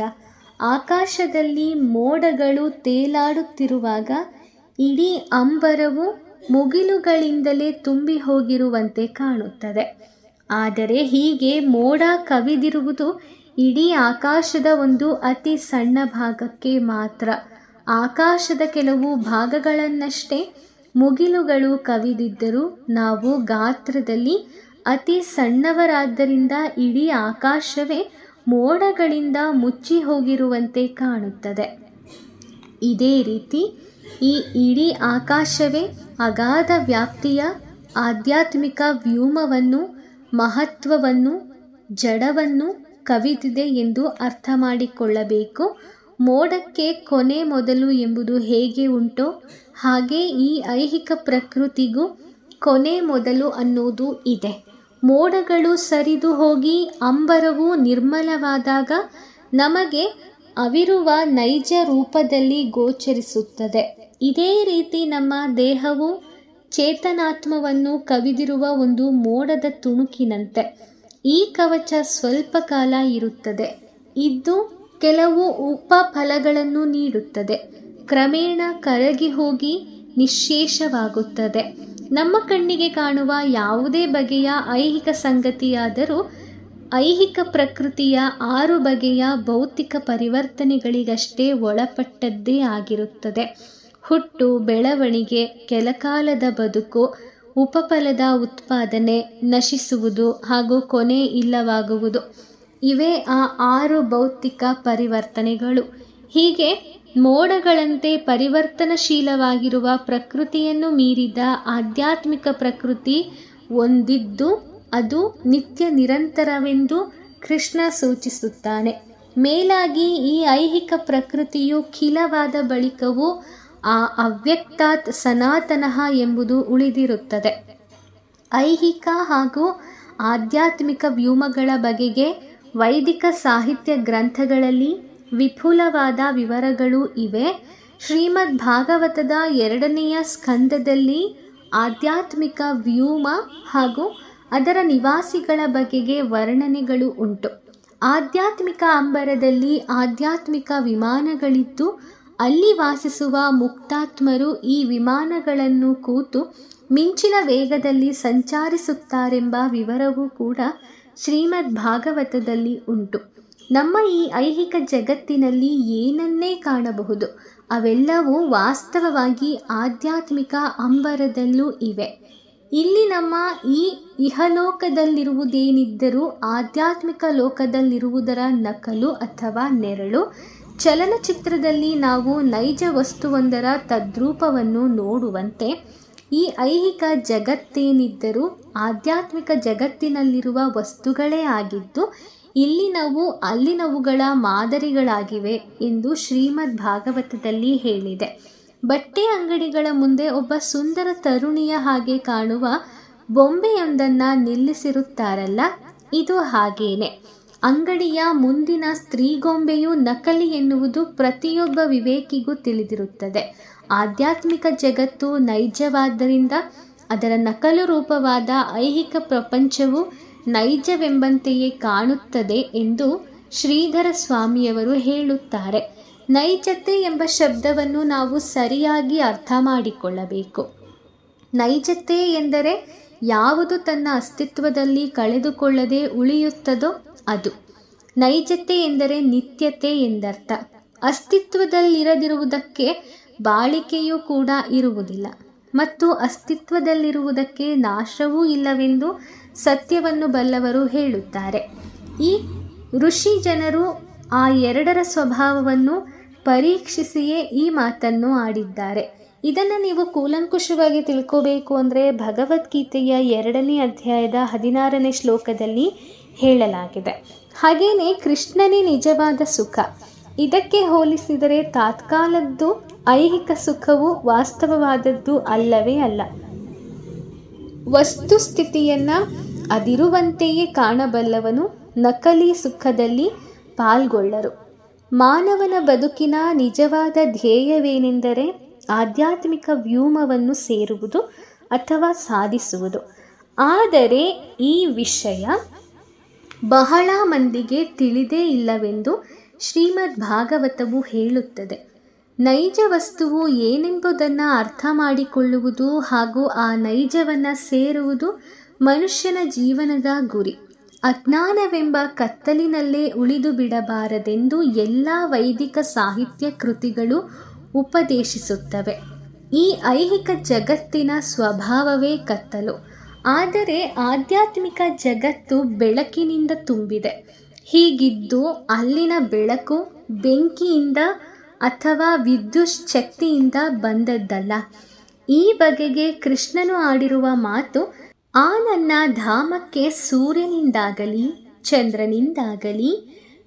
ಆಕಾಶದಲ್ಲಿ ಮೋಡಗಳು ತೇಲಾಡುತ್ತಿರುವಾಗ ಇಡೀ ಅಂಬರವು ಮುಗಿಲುಗಳಿಂದಲೇ ತುಂಬಿ ಹೋಗಿರುವಂತೆ ಕಾಣುತ್ತದೆ. ಆದರೆ ಹೀಗೆ ಮೋಡ ಕವಿದಿರುವುದು ಇಡೀ ಆಕಾಶದ ಒಂದು ಅತಿ ಸಣ್ಣ ಭಾಗಕ್ಕೆ ಮಾತ್ರ. ಆಕಾಶದ ಕೆಲವು ಭಾಗಗಳನ್ನಷ್ಟೇ ಮುಗಿಲುಗಳು ಕವಿದಿದ್ದರೂ ನಾವು ಗಾತ್ರದಲ್ಲಿ ಅತಿ ಸಣ್ಣವರಾದ್ದರಿಂದ ಇಡೀ ಆಕಾಶವೇ ಮೋಡಗಳಿಂದ ಮುಚ್ಚಿ ಹೋಗಿರುವಂತೆ ಕಾಣುತ್ತದೆ. ಇದೇ ರೀತಿ ಈ ಇಡೀ ಆಕಾಶವೇ ಅಗಾಧ ವ್ಯಾಪ್ತಿಯ ಆಧ್ಯಾತ್ಮಿಕ ವ್ಯೂಮವನ್ನು, ಮಹತ್ವವನ್ನು, ಜಡವನ್ನು ಕವಿದಿದೆ ಎಂದು ಅರ್ಥ ಮಾಡಿಕೊಳ್ಳಬೇಕು. ಮೋಡಕ್ಕೆ ಕೊನೆ ಮೊದಲು ಎಂಬುದು ಹೇಗೆ ಉಂಟೋ ಹಾಗೆ ಈ ಐಹಿಕ ಪ್ರಕೃತಿಗೂ ಕೊನೆ ಮೊದಲು ಅನ್ನೋದು ಇದೆ. ಮೋಡಗಳು ಸರಿದು ಹೋಗಿ ಅಂಬರವು ನಿರ್ಮಲವಾದಾಗ ನಮಗೆ ಅವಿರುವ ನೈಜ ರೂಪದಲ್ಲಿ ಗೋಚರಿಸುತ್ತದೆ. ಇದೇ ರೀತಿ ನಮ್ಮ ದೇಹವು ಚೇತನಾತ್ಮವನ್ನು ಕವಿದಿರುವ ಒಂದು ಮೋಡದ ತುಣುಕಿನಂತೆ. ಈ ಕವಚ ಸ್ವಲ್ಪ ಕಾಲ ಇರುತ್ತದೆ, ಇದ್ದು ಕೆಲವು ಉಪಫಲಗಳನ್ನು ನೀಡುತ್ತದೆ. ಕ್ರಮೇಣ ಕರಗಿ ಹೋಗಿ ನಿಶ್ಶೇಷವಾಗುತ್ತದೆ. ನಮ್ಮ ಕಣ್ಣಿಗೆ ಕಾಣುವ ಯಾವುದೇ ಬಗೆಯ ಐಹಿಕ ಸಂಗತಿಯಾದರೂ ಐಹಿಕ ಪ್ರಕೃತಿಯ 6 ಬಗೆಯ ಭೌತಿಕ ಪರಿವರ್ತನೆಗಳಿಗಷ್ಟೇ ಒಳಪಟ್ಟದ್ದೇ ಆಗಿರುತ್ತದೆ. ಹುಟ್ಟು, ಬೆಳವಣಿಗೆ, ಕೆಲಕಾಲದ ಬದುಕು, ಉಪಫಲದ ಉತ್ಪಾದನೆ, ನಶಿಸುವುದು ಹಾಗೂ ಕೊನೆ ಇಲ್ಲವಾಗುವುದು, ಇವೇ ಆ 6 ಭೌತಿಕ ಪರಿವರ್ತನೆಗಳು. ಹೀಗೆ ಮೋಡಗಳಂತೆ ಪರಿವರ್ತನಶೀಲವಾಗಿರುವ ಪ್ರಕೃತಿಯನ್ನು ಮೀರಿದ ಆಧ್ಯಾತ್ಮಿಕ ಪ್ರಕೃತಿ ಒಂದಿದ್ದು ಅದು ನಿತ್ಯ ನಿರಂತರವೆಂದು ಕೃಷ್ಣ ಸೂಚಿಸುತ್ತಾನೆ. ಮೇಲಾಗಿ ಈ ಐಹಿಕ ಪ್ರಕೃತಿಯು ಖಿಲವಾದ ಬಳಿಕವೂ ಆ ಅವ್ಯಕ್ತಾತ್ ಸನಾತನಃ ಎಂಬುದು ಉಳಿದಿರುತ್ತದೆ. ಐಹಿಕ ಹಾಗೂ ಆಧ್ಯಾತ್ಮಿಕ ವ್ಯೂಮಗಳ ಬಗೆಗೆ ವೈದಿಕ ಸಾಹಿತ್ಯ ಗ್ರಂಥಗಳಲ್ಲಿ ವಿಪುಲವಾದ ವಿವರಗಳು ಇವೆ. ಶ್ರೀಮದ್ ಭಾಗವತದ 2ನೆಯ ಸ್ಕಂದದಲ್ಲಿ ಆಧ್ಯಾತ್ಮಿಕ ವ್ಯೂಮ ಹಾಗೂ ಅದರ ನಿವಾಸಿಗಳ ಬಗೆಗೆ ವರ್ಣನೆಗಳು ಉಂಟು. ಆಧ್ಯಾತ್ಮಿಕ ಅಂಬರದಲ್ಲಿ ಆಧ್ಯಾತ್ಮಿಕ ವಿಮಾನಗಳಿದ್ದು ಅಲ್ಲಿ ವಾಸಿಸುವ ಮುಕ್ತಾತ್ಮರು ಈ ವಿಮಾನಗಳನ್ನು ಕೂತು ಮಿಂಚಿನ ವೇಗದಲ್ಲಿ ಸಂಚರಿಸುತ್ತಾರೆಂಬ ವಿವರವೂ ಕೂಡ ಶ್ರೀಮದ್ ಭಾಗವತದಲ್ಲಿ ಉಂಟು. ನಮ್ಮ ಈ ಐಹಿಕ ಜಗತ್ತಿನಲ್ಲಿ ಏನನ್ನೇ ಕಾಣಬಹುದು, ಅವೆಲ್ಲವೂ ವಾಸ್ತವವಾಗಿ ಆಧ್ಯಾತ್ಮಿಕ ಅಂಬರದಲ್ಲೂ ಇವೆ. ಇಲ್ಲಿ ನಮ್ಮ ಈ ಇಹಲೋಕದಲ್ಲಿರುವುದೇನಿದ್ದರೂ ಆಧ್ಯಾತ್ಮಿಕ ಲೋಕದಲ್ಲಿರುವುದರ ನಕಲು ಅಥವಾ ನೆರಳು. ಚಲನಚಿತ್ರದಲ್ಲಿ ನಾವು ನೈಜ ವಸ್ತುವೊಂದರ ತದ್ರೂಪವನ್ನು ನೋಡುವಂತೆ ಈ ಐಹಿಕ ಜಗತ್ತೇನಿದ್ದರೂ ಆಧ್ಯಾತ್ಮಿಕ ಜಗತ್ತಿನಲ್ಲಿರುವ ವಸ್ತುಗಳೇ ಆಗಿದ್ದು ಇಲ್ಲಿನವು ಅಲ್ಲಿನವುಗಳ ಮಾದರಿಗಳಾಗಿವೆ ಎಂದು ಶ್ರೀಮದ್ ಭಾಗವತದಲ್ಲಿ ಹೇಳಿದೆ. ಬಟ್ಟೆ ಅಂಗಡಿಗಳ ಮುಂದೆ ಒಬ್ಬ ಸುಂದರ ತರುಣಿಯ ಹಾಗೆ ಕಾಣುವ ಬೊಂಬೆಯೊಂದನ್ನು ನಿಲ್ಲಿಸಿರುತ್ತಾರಲ್ಲ, ಇದು ಹಾಗೇನೆ. ಅಂಗಡಿಯ ಮುಂದಿನ ಸ್ತ್ರೀಗೊಂಬೆಯು ನಕಲಿ ಎನ್ನುವುದು ಪ್ರತಿಯೊಬ್ಬ ವಿವೇಕಿಗೂ ತಿಳಿದಿರುತ್ತದೆ. ಆಧ್ಯಾತ್ಮಿಕ ಜಗತ್ತು ನೈಜವಾದ್ದರಿಂದ ಅದರ ನಕಲು ರೂಪವಾದ ಐಹಿಕ ಪ್ರಪಂಚವು ನೈಜವೆಂಬಂತೆಯೇ ಕಾಣುತ್ತದೆ ಎಂದು ಶ್ರೀಧರ ಸ್ವಾಮಿಯವರು ಹೇಳುತ್ತಾರೆ. ನೈಜತೆ ಎಂಬ ಶಬ್ದವನ್ನು ನಾವು ಸರಿಯಾಗಿ ಅರ್ಥ ಮಾಡಿಕೊಳ್ಳಬೇಕು. ನೈಜತೆ ಎಂದರೆ ಯಾವುದು ತನ್ನ ಅಸ್ತಿತ್ವದಲ್ಲಿ ಕಳೆದುಕೊಳ್ಳದೆ ಉಳಿಯುತ್ತದೋ ಅದು. ನೈಜತೆ ಎಂದರೆ ನಿತ್ಯತೆ ಎಂದರ್ಥ. ಅಸ್ತಿತ್ವದಲ್ಲಿರದಿರುವುದಕ್ಕೆ ಬಾಳಿಕೆಯೂ ಕೂಡ ಇರುವುದಿಲ್ಲ ಮತ್ತು ಅಸ್ತಿತ್ವದಲ್ಲಿರುವುದಕ್ಕೆ ನಾಶವೂ ಇಲ್ಲವೆಂದು ಸತ್ಯವನ್ನು ಬಲ್ಲವರು ಹೇಳುತ್ತಾರೆ. ಈ ಋಷಿ ಜನರು ಆ ಎರಡರ ಸ್ವಭಾವವನ್ನು ಪರೀಕ್ಷಿಸಿಯೇ ಈ ಮಾತನ್ನು ಆಡಿದ್ದಾರೆ. ಇದನ್ನು ನೀವು ಕೂಲಂಕುಷವಾಗಿ ತಿಳ್ಕೋಬೇಕು ಅಂದರೆ ಭಗವದ್ಗೀತೆಯ 2ನೇ ಅಧ್ಯಾಯದ 16ನೇ ಶ್ಲೋಕದಲ್ಲಿ ಹೇಳಲಾಗಿದೆ. ಹಾಗೆಯೇ ಕೃಷ್ಣನೇ ನಿಜವಾದ ಸುಖ. ಇದಕ್ಕೆ ಹೋಲಿಸಿದರೆ ತಾತ್ಕಾಲದ್ದು ಐಹಿಕ ಸುಖವು ವಾಸ್ತವವಾದದ್ದು ಅಲ್ಲವೇ ಅಲ್ಲ. ವಸ್ತುಸ್ಥಿತಿಯನ್ನು ಅದಿರುವಂತೆಯೇ ಕಾಣಬಲ್ಲವನು ನಕಲಿ ಸುಖದಲ್ಲಿ ಪಾಲ್ಗೊಳ್ಳರು. ಮಾನವನ ಬದುಕಿನ ನಿಜವಾದ ಧ್ಯೇಯವೇನೆಂದರೆ ಆಧ್ಯಾತ್ಮಿಕ ವ್ಯೂಮವನ್ನು ಸೇರುವುದು ಅಥವಾ ಸಾಧಿಸುವುದು. ಆದರೆ ಈ ವಿಷಯ ಬಹಳ ಮಂದಿಗೆ ತಿಳಿದೇ ಇಲ್ಲವೆಂದು ಶ್ರೀಮದ್ ಭಾಗವತವು ಹೇಳುತ್ತದೆ. ನೈಜ ವಸ್ತುವು ಏನೆಂಬುದನ್ನು ಅರ್ಥ ಮಾಡಿಕೊಳ್ಳುವುದು ಹಾಗೂ ಆ ನೈಜವನ್ನು ಸೇರುವುದು ಮನುಷ್ಯನ ಜೀವನದ ಗುರಿ. ಅಜ್ಞಾನವೆಂಬ ಕತ್ತಲಿನಲ್ಲೇ ಉಳಿದು ಬಿಡಬಾರದೆಂದು ಎಲ್ಲ ವೈದಿಕ ಸಾಹಿತ್ಯ ಕೃತಿಗಳು ಉಪದೇಶಿಸುತ್ತವೆ. ಈ ಐಹಿಕ ಜಗತ್ತಿನ ಸ್ವಭಾವವೇ ಕತ್ತಲು. ಆದರೆ ಆಧ್ಯಾತ್ಮಿಕ ಜಗತ್ತು ಬೆಳಕಿನಿಂದ ತುಂಬಿದೆ. ಹೀಗಿದ್ದು ಅಲ್ಲಿನ ಬೆಳಕು ಬೆಂಕಿಯಿಂದ ಅಥವಾ ವಿದ್ಯುತ್ ಶಕ್ತಿಯಿಂದ ಬಂದದ್ದಲ್ಲ. ಈ ಬಗೆಗೆ ಕೃಷ್ಣನು ಆಡಿರುವ ಮಾತು, ಆ ನನ್ನ ಧಾಮಕ್ಕೆ ಸೂರ್ಯನಿಂದಾಗಲಿ ಚಂದ್ರನಿಂದಾಗಲಿ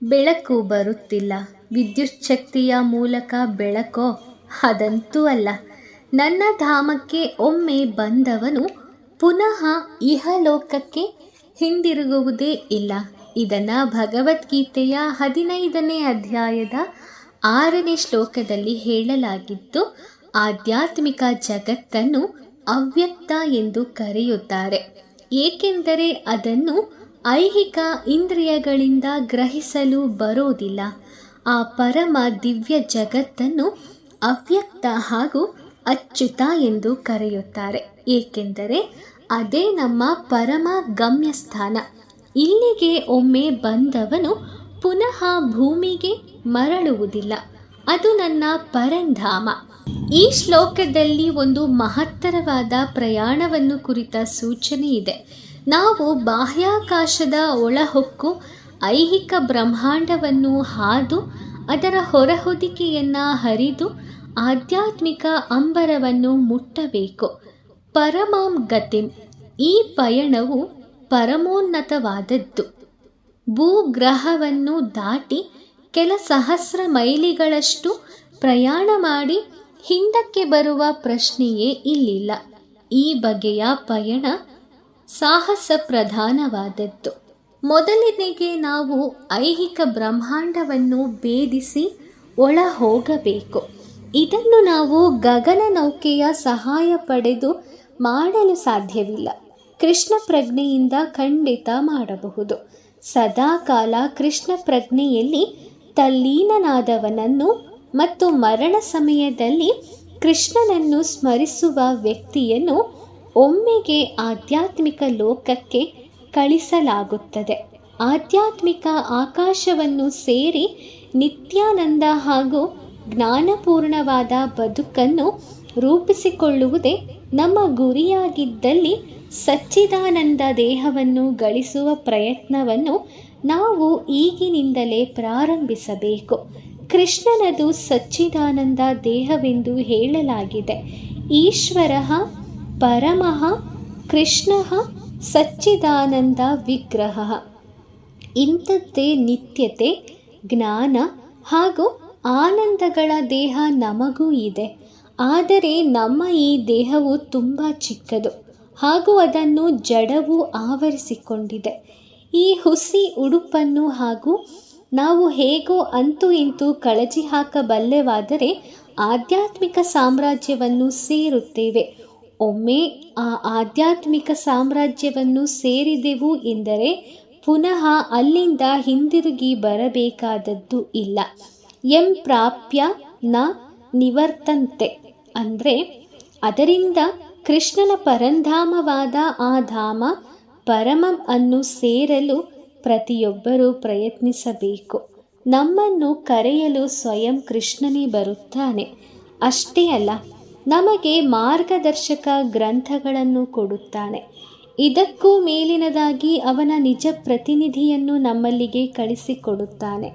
ಬೆಳಕು ಬರುತ್ತಿಲ್ಲ. ವಿದ್ಯುತ್ ಶಕ್ತಿಯ ಮೂಲಕ ಬೆಳಕೋ? ಅದಂತೂ ಅಲ್ಲ. ನನ್ನ ಧಾಮಕ್ಕೆ ಒಮ್ಮೆ ಬಂದವನು ಪುನಃ ಇಹಲೋಕಕ್ಕೆ ಹಿಂದಿರುಗುವುದೇ ಇಲ್ಲ. ಇದನ್ನು ಭಗವದ್ಗೀತೆಯ 15ನೇ ಅಧ್ಯಾಯದ 6ನೇ ಶ್ಲೋಕದಲ್ಲಿ ಹೇಳಲಾಗಿದ್ದು, ಆಧ್ಯಾತ್ಮಿಕ ಜಗತ್ತನ್ನು ಅವ್ಯಕ್ತ ಎಂದು ಕರೆಯುತ್ತಾರೆ. ಏಕೆಂದರೆ ಅದನ್ನು ಐಹಿಕ ಇಂದ್ರಿಯಗಳಿಂದ ಗ್ರಹಿಸಲು ಬರೋದಿಲ್ಲ. ಆ ಪರಮ ದಿವ್ಯ ಜಗತ್ತನ್ನು ಅವ್ಯಕ್ತ ಹಾಗೂ ಅಚ್ಯುತ ಎಂದು ಕರೆಯುತ್ತಾರೆ. ಏಕೆಂದರೆ ಅದೇ ನಮ್ಮ ಪರಮ ಗಮ್ಯಸ್ಥಾನ. ಇಲ್ಲಿಗೆ ಒಮ್ಮೆ ಬಂದವನು ಪುನಃ ಭೂಮಿಗೆ ಮರಳುವುದಿಲ್ಲ. ಅದು ನನ್ನ ಪರಂಧಾಮ. ಈ ಶ್ಲೋಕದಲ್ಲಿ ಒಂದು ಮಹತ್ತರವಾದ ಪ್ರಯಾಣವನ್ನು ಕುರಿತ ಸೂಚನೆ ಇದೆ. ನಾವು ಬಾಹ್ಯಾಕಾಶದ ಒಳಹೊಕ್ಕು ಐಹಿಕ ಬ್ರಹ್ಮಾಂಡವನ್ನು ಹಾದು ಅದರ ಹೊರಹೊದಿಕೆಯನ್ನು ಹರಿದು ಆಧ್ಯಾತ್ಮಿಕ ಅಂಬರವನ್ನು ಮುಟ್ಟಬೇಕು. ಪರಮಾಂ ಗತಿಂ. ಈ ಪಯಣವು ಪರಮೋನ್ನತವಾದದ್ದು. ಭೂಗ್ರಹವನ್ನು ದಾಟಿ ಕೆಲ ಸಹಸ್ರ ಮೈಲಿಗಳಷ್ಟು ಪ್ರಯಾಣ ಮಾಡಿ ಹಿಂದಕ್ಕೆ ಬರುವ ಪ್ರಶ್ನೆಯೇ ಇಲ್ಲಿಲ್ಲ. ಈ ಬಗೆಯ ಪಯಣ ಸಾಹಸ ಪ್ರಧಾನವಾದದ್ದು. ಮೊದಲಿಗೆ ನಾವು ಐಹಿಕ ಬ್ರಹ್ಮಾಂಡವನ್ನು ಭೇದಿಸಿ ಒಳ ಹೋಗಬೇಕು. ಇದನ್ನು ನಾವು ಗಗನ ನೌಕೆಯ ಸಹಾಯ ಪಡೆದು ಮಾಡಲು ಸಾಧ್ಯವಿಲ್ಲ. ಕೃಷ್ಣ ಪ್ರಜ್ಞೆಯಿಂದ ಖಂಡಿತ ಮಾಡಬಹುದು. ಸದಾಕಾಲ ಕೃಷ್ಣ ಪ್ರಜ್ಞೆಯಲ್ಲಿ ತಲ್ಲೀನನಾದವನನ್ನು ಮತ್ತು ಮರಣ ಸಮಯದಲ್ಲಿ ಕೃಷ್ಣನನ್ನು ಸ್ಮರಿಸುವ ವ್ಯಕ್ತಿಯನ್ನು ಒಮ್ಮೆಗೆ ಆಧ್ಯಾತ್ಮಿಕ ಲೋಕಕ್ಕೆ ಕಳಿಸಲಾಗುತ್ತದೆ. ಆಧ್ಯಾತ್ಮಿಕ ಆಕಾಶವನ್ನು ಸೇರಿ ನಿತ್ಯಾನಂದ ಹಾಗೂ ಜ್ಞಾನಪೂರ್ಣವಾದ ಬದುಕನ್ನು ರೂಪಿಸಿಕೊಳ್ಳುವುದೇ ನಮ್ಮ ಗುರಿಯಾಗಿದ್ದಲ್ಲಿ ಸಚ್ಚಿದಾನಂದ ದೇಹವನ್ನು ಗಳಿಸುವ ಪ್ರಯತ್ನವನ್ನು ನಾವು ಈಗಿನಿಂದಲೇ ಪ್ರಾರಂಭಿಸಬೇಕು. ಕೃಷ್ಣನದು ಸಚ್ಚಿದಾನಂದ ದೇಹವೆಂದು ಹೇಳಲಾಗಿದೆ. ಈಶ್ವರ ಪರಮಃ ಕೃಷ್ಣ ಸಚ್ಚಿದಾನಂದ ವಿಗ್ರಹ. ಇಂಥದ್ದೇ ನಿತ್ಯತೆ, ಜ್ಞಾನ ಹಾಗೂ ಆನಂದಗಳ ದೇಹ ನಮಗೂ ಇದೆ. ಆದರೆ ನಮ್ಮ ಈ ದೇಹವು ತುಂಬ ಚಿಕ್ಕದು. ಹಾಗೂ ಅದನ್ನು ಜಡವು ಆವರಿಸಿಕೊಂಡಿದೆ. ಈ ಹುಸಿ ಉಡುಪನ್ನು ಹಾಗೂ ನಾವು ಹೇಗೋ ಅಂತೂ ಇಂತೂ ಕಳಚಿ ಹಾಕಬಲ್ಲೆವಾದರೆ ಆಧ್ಯಾತ್ಮಿಕ ಸಾಮ್ರಾಜ್ಯವನ್ನು ಸೇರುತ್ತೇವೆ. ಒಮ್ಮೆ ಆ ಆಧ್ಯಾತ್ಮಿಕ ಸಾಮ್ರಾಜ್ಯವನ್ನು ಸೇರಿದೆವು ಎಂದರೆ ಪುನಃ ಅಲ್ಲಿಂದ ಹಿಂದಿರುಗಿ ಬರಬೇಕಾದದ್ದು ಇಲ್ಲ. ಎಂ ಪ್ರಾಪ್ಯ ನ ನಿವರ್ತಂತೆ ಅಂದರೆ ಅದರಿಂದ ಕೃಷ್ಣನ ಪರಂಧಾಮವಾದ ಆ ಧಾಮ ಪರಮಂ ಅನ್ನು ಸೇರಲು ಪ್ರತಿಯೊಬ್ಬರೂ ಪ್ರಯತ್ನಿಸಬೇಕು. ನಮ್ಮನ್ನು ಕರೆಯಲು ಸ್ವಯಂ ಕೃಷ್ಣನೇ ಬರುತ್ತಾನೆ. ಅಷ್ಟೇ ಅಲ್ಲ, ನಮಗೆ ಮಾರ್ಗದರ್ಶಕ ಗ್ರಂಥಗಳನ್ನು ಕೊಡುತ್ತಾನೆ. ಇದಕ್ಕೂ ಮೇಲಿನದಾಗಿ ಅವನ ನಿಜ ಪ್ರತಿನಿಧಿಯನ್ನು ನಮ್ಮಲ್ಲಿಗೆ ಕಳಿಸಿಕೊಡುತ್ತಾನೆ.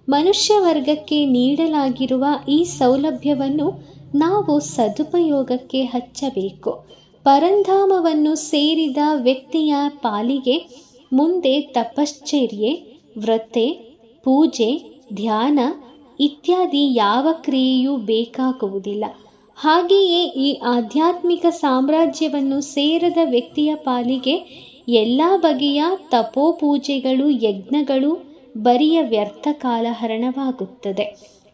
ಮನುಷ್ಯ ವರ್ಗಕ್ಕೆ ನೀಡಲಾಗಿರುವ ಈ ಸೌಲಭ್ಯವನ್ನು ನಾವು ಸದುಪಯೋಗಕ್ಕೆ ಹಚ್ಚಬೇಕು. ಪರಂಧಾಮವನ್ನು ಸೇರಿದ ವ್ಯಕ್ತಿಯ ಪಾಲಿಗೆ ಮುಂದೆ ತಪಶ್ಚರ್ಯೆ, ವ್ರತೆ, ಪೂಜೆ, ಧ್ಯಾನ ಇತ್ಯಾದಿ ಯಾವ ಕ್ರಿಯೆಯೂ ಬೇಕಾಗುವುದಿಲ್ಲ. ಹಾಗೆಯೇ ಈ ಆಧ್ಯಾತ್ಮಿಕ ಸಾಮ್ರಾಜ್ಯವನ್ನು ಸೇರದ ವ್ಯಕ್ತಿಯ ಪಾಲಿಗೆ ಎಲ್ಲ ಬಗೆಯ ತಪೋಪೂಜೆಗಳು, ಯಜ್ಞಗಳು ಬರಿಯ ವ್ಯರ್ಥ ಕಾಲಹರಣವಾಗುತ್ತದೆ.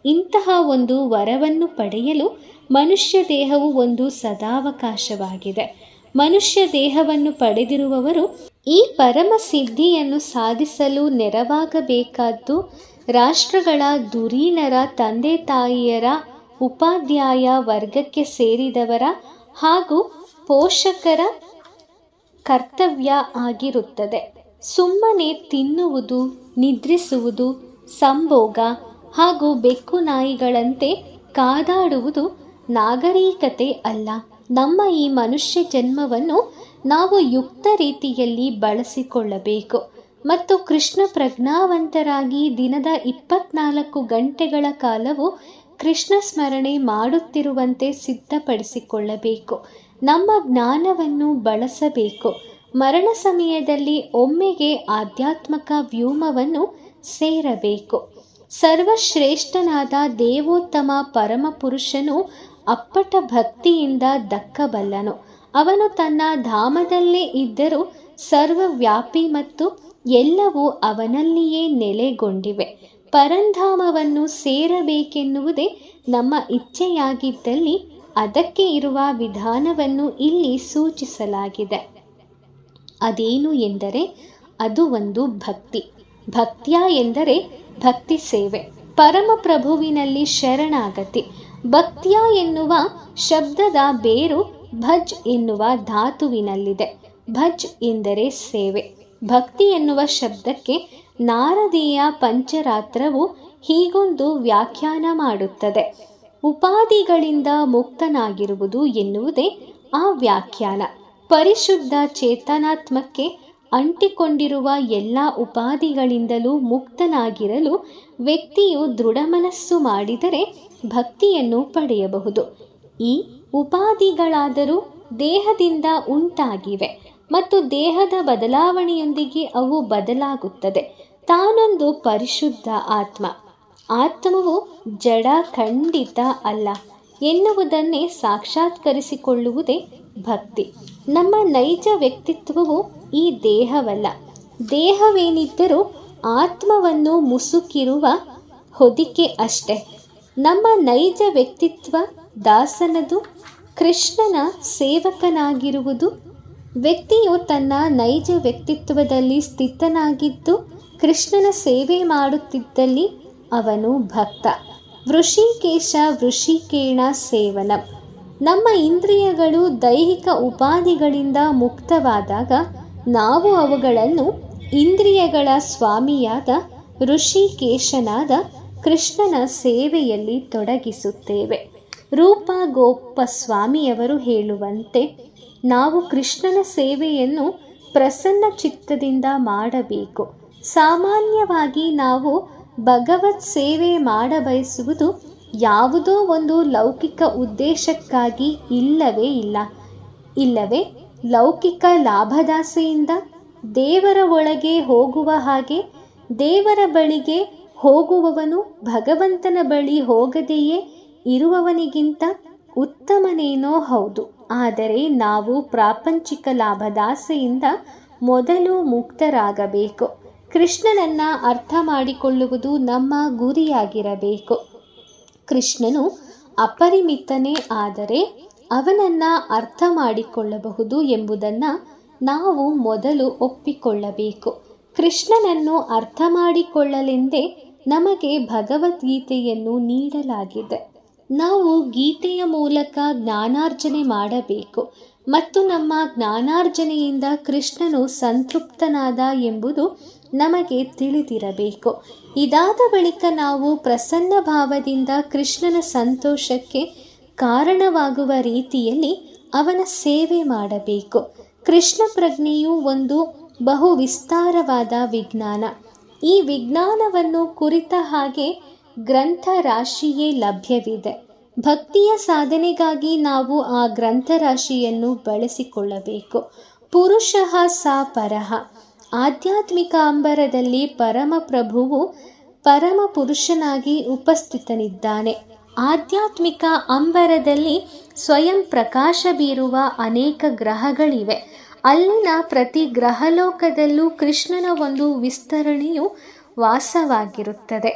ಇಂತಹ ಒಂದು ವರವನ್ನು ಪಡೆಯಲು ಮನುಷ್ಯ ದೇಹವು ಒಂದು ಸದಾವಕಾಶವಾಗಿದೆ. ಮನುಷ್ಯ ದೇಹವನ್ನು ಪಡೆದಿರುವವರು ಈ ಪರಮ ಸಿದ್ಧಿಯನ್ನು ಸಾಧಿಸಲು ನೆರವಾಗಬೇಕಾದ್ದು ರಾಷ್ಟ್ರಗಳ ಧುರೀಣರ, ತಂದೆ ತಾಯಿಯರ, ಉಪಾಧ್ಯಾಯ ವರ್ಗಕ್ಕೆ ಸೇರಿದವರ ಹಾಗೂ ಪೋಷಕರ ಕರ್ತವ್ಯ ಆಗಿರುತ್ತದೆ. ಸುಮ್ಮನೆ ತಿನ್ನುವುದು, ನಿದ್ರಿಸುವುದು, ಸಂಭೋಗ ಹಾಗೂ ಬೆಕ್ಕು ನಾಯಿಗಳಂತೆ ಕಾದಾಡುವುದು ನಾಗರಿಕತೆ ಅಲ್ಲ. ನಮ್ಮ ಈ ಮನುಷ್ಯ ಜನ್ಮವನ್ನು ನಾವು ಯುಕ್ತ ರೀತಿಯಲ್ಲಿ ಬಳಸಿಕೊಳ್ಳಬೇಕು ಮತ್ತು ಕೃಷ್ಣ ಪ್ರಜ್ಞಾವಂತರಾಗಿ ದಿನದ 24 ಗಂಟೆಗಳ ಕಾಲವು ಕೃಷ್ಣ ಸ್ಮರಣೆ ಮಾಡುತ್ತಿರುವಂತೆ ಸಿದ್ಧಪಡಿಸಿಕೊಳ್ಳಬೇಕು. ನಮ್ಮ ಜ್ಞಾನವನ್ನು ಬಳಸಬೇಕು. ಮರಣ ಸಮಯದಲ್ಲಿ ಒಮ್ಮೆಗೆ ಆಧ್ಯಾತ್ಮಿಕ ವ್ಯೋಮವನ್ನು ಸೇರಬೇಕು. ಸರ್ವಶ್ರೇಷ್ಠನಾದ ದೇವೋತ್ತಮ ಪರಮಪುರುಷನು ಅಪ್ಪಟ ಭಕ್ತಿಯಿಂದ ದಕ್ಕಬಲ್ಲನು. ಅವನು ತನ್ನ ಧಾಮದಲ್ಲೇ ಇದ್ದರೂ ಸರ್ವವ್ಯಾಪಿ ಮತ್ತು ಎಲ್ಲವೂ ಅವನಲ್ಲಿಯೇ ನೆಲೆಗೊಂಡಿವೆ. ಪರಂಧಾಮವನ್ನು ಸೇರಬೇಕೆನ್ನುವುದೇ ನಮ್ಮ ಇಚ್ಛೆಯಾಗಿದ್ದಲ್ಲಿ ಅದಕ್ಕೆ ಇರುವ ವಿಧಾನವನ್ನು ಇಲ್ಲಿ ಸೂಚಿಸಲಾಗಿದೆ. ಅದೇನು ಎಂದರೆ ಅದು ಒಂದು ಭಕ್ತಿ. ಭಕ್ತ್ಯ ಎಂದರೆ ಭಕ್ತಿ ಸೇವೆ, ಪರಮಪ್ರಭುವಿನಲ್ಲಿ ಶರಣಾಗತಿ. ಭಕ್ತ್ಯ ಎನ್ನುವ ಶಬ್ದದ ಬೇರು ಭಜ್ ಎನ್ನುವ ಧಾತುವಿನಲ್ಲಿದೆ. ಭಜ್ ಎಂದರೆ ಸೇವೆ. ಭಕ್ತಿ ಎನ್ನುವ ಶಬ್ದಕ್ಕೆ ನಾರದೀಯ ಪಂಚರಾತ್ರವು ಹೀಗೊಂದು ವ್ಯಾಖ್ಯಾನ ಮಾಡುತ್ತದೆ. ಉಪಾಧಿಗಳಿಂದ ಮುಕ್ತನಾಗಿರುವುದು ಎನ್ನುವುದೇ ಆ ವ್ಯಾಖ್ಯಾನ. ಪರಿಶುದ್ಧ ಚೇತನಾತ್ಮಕ್ಕೆ ಅಂಟಿಕೊಂಡಿರುವ ಎಲ್ಲ ಉಪಾಧಿಗಳಿಂದಲೂ ಮುಕ್ತನಾಗಿರಲು ವ್ಯಕ್ತಿಯು ದೃಢಮನಸ್ಸು ಮಾಡಿದರೆ ಭಕ್ತಿಯನ್ನು ಪಡೆಯಬಹುದು. ಈ ಉಪಾಧಿಗಳಾದರೂ ದೇಹದಿಂದ ಉಂಟಾಗಿವೆ ಮತ್ತು ದೇಹದ ಬದಲಾವಣೆಯೊಂದಿಗೆ ಅವು ಬದಲಾಗುತ್ತದೆ. ತಾನೊಂದು ಪರಿಶುದ್ಧ ಆತ್ಮ. ಆತ್ಮವು ಜಡ ಖಂಡಿತ ಅಲ್ಲ ಎನ್ನುವುದನ್ನೇ ಸಾಕ್ಷಾತ್ಕರಿಸಿಕೊಳ್ಳುವುದೇ ಭಕ್ತಿ. ನಮ್ಮ ನೈಜ ವ್ಯಕ್ತಿತ್ವವು ಈ ದೇಹವಲ್ಲ. ದೇಹವೇನಿದ್ದರೂ ಆತ್ಮವನ್ನು ಮುಸುಕಿರುವ ಹೊದಿಕೆ ಅಷ್ಟೆ. ನಮ್ಮ ನೈಜ ವ್ಯಕ್ತಿತ್ವ ದಾಸನದು, ಕೃಷ್ಣನ ಸೇವಕನಾಗಿರುವುದು. ವ್ಯಕ್ತಿಯು ತನ್ನ ನೈಜ ವ್ಯಕ್ತಿತ್ವದಲ್ಲಿ ಸ್ಥಿತನಾಗಿದ್ದು ಕೃಷ್ಣನ ಸೇವೆ ಮಾಡುತ್ತಿದ್ದಲ್ಲಿ ಅವನು ಭಕ್ತ. ವೃಷಿಕೇಶ ವೃಷಿಕೇಣ ಸೇವನಂ. ನಮ್ಮ ಇಂದ್ರಿಯಗಳು ದೈಹಿಕ ಉಪಾಧಿಗಳಿಂದ ಮುಕ್ತವಾದಾಗ ನಾವು ಅವುಗಳನ್ನು ಇಂದ್ರಿಯಗಳ ಸ್ವಾಮಿಯಾದ ಋಷಿಕೇಶನಾದ ಕೃಷ್ಣನ ಸೇವೆಯಲ್ಲಿ ತೊಡಗಿಸುತ್ತೇವೆ. ರೂಪ ಗೋಪಸ್ವಾಮಿಯವರು ಹೇಳುವಂತೆ ನಾವು ಕೃಷ್ಣನ ಸೇವೆಯನ್ನು ಪ್ರಸನ್ನ ಚಿತ್ತದಿಂದ ಮಾಡಬೇಕು. ಸಾಮಾನ್ಯವಾಗಿ ನಾವು ಭಗವತ್ ಸೇವೆ ಮಾಡಬಯಸುವುದು ಯಾವುದೋ ಒಂದು ಲೌಕಿಕ ಉದ್ದೇಶಕ್ಕಾಗಿ ಇಲ್ಲವೇ ಲೌಕಿಕ ಲಾಭದಾಸೆಯಿಂದ ದೇವರ ಒಳಗೆ ಹೋಗುವ ಹಾಗೆ ದೇವರ ಬಳಿಗೆ ಹೋಗುವವನು ಭಗವಂತನ ಬಳಿ ಹೋಗದೆಯೇ ಇರುವವನಿಗಿಂತ ಉತ್ತಮನೇನೋ ಹೌದು. ಆದರೆ ನಾವು ಪ್ರಾಪಂಚಿಕ ಲಾಭದಾಸೆಯಿಂದ ಮೊದಲು ಮುಕ್ತರಾಗಬೇಕು. ಕೃಷ್ಣನನ್ನು ಅರ್ಥ ಮಾಡಿಕೊಳ್ಳುವುದು ನಮ್ಮ ಗುರಿಯಾಗಿರಬೇಕು. ಕೃಷ್ಣನು ಅಪರಿಮಿತನೇ, ಆದರೆ ಅವನನ್ನು ಅರ್ಥ ಮಾಡಿಕೊಳ್ಳಬಹುದು ಎಂಬುದನ್ನು ನಾವು ಮೊದಲು ಒಪ್ಪಿಕೊಳ್ಳಬೇಕು. ಕೃಷ್ಣನನ್ನು ಅರ್ಥ ಮಾಡಿಕೊಳ್ಳಲೆಂದೇ ನಮಗೆ ಭಗವದ್ಗೀತೆಯನ್ನು ನೀಡಲಾಗಿದೆ. ನಾವು ಗೀತೆಯ ಮೂಲಕ ಜ್ಞಾನಾರ್ಜನೆ ಮಾಡಬೇಕು ಮತ್ತು ನಮ್ಮ ಜ್ಞಾನಾರ್ಜನೆಯಿಂದ ಕೃಷ್ಣನು ಸಂತೃಪ್ತನಾದ ಎಂಬುದು ನಮಗೆ ತಿಳಿದಿರಬೇಕು. ಇದಾದ ಬಳಿಕ ನಾವು ಪ್ರಸನ್ನ ಭಾವದಿಂದ ಕೃಷ್ಣನ ಸಂತೋಷಕ್ಕೆ ಕಾರಣವಾಗುವ ರೀತಿಯಲ್ಲಿ ಅವನ ಸೇವೆ ಮಾಡಬೇಕು. ಕೃಷ್ಣ ಪ್ರಜ್ಞೆಯು ಒಂದು ಬಹು ವಿಸ್ತಾರವಾದ ವಿಜ್ಞಾನ. ಈ ವಿಜ್ಞಾನವನ್ನು ಕುರಿತ ಹಾಗೆ ಗ್ರಂಥ ರಾಶಿಯೇ ಲಭ್ಯವಿದೆ. ಭಕ್ತಿಯ ಸಾಧನೆಗಾಗಿ ನಾವು ಆ ಗ್ರಂಥರಾಶಿಯನ್ನು ಬಳಸಿಕೊಳ್ಳಬೇಕು. ಪುರುಷಃ ಸ ಪರಃ. ಆಧ್ಯಾತ್ಮಿಕ ಅಂಬರದಲ್ಲಿ ಪರಮಪ್ರಭುವು ಪರಮ ಪುರುಷನಾಗಿ ಉಪಸ್ಥಿತನಿದ್ದಾನೆ. ಆಧ್ಯಾತ್ಮಿಕ ಅಂಬರದಲ್ಲಿ ಸ್ವಯಂ ಪ್ರಕಾಶ ಬೀರುವ ಅನೇಕ ಗ್ರಹಗಳಿವೆ. ಅಲ್ಲಿನ ಪ್ರತಿ ಗ್ರಹಲೋಕದಲ್ಲೂ ಕೃಷ್ಣನ ಒಂದು ವಿಸ್ತರಣೆಯು ವಾಸವಾಗಿರುತ್ತದೆ.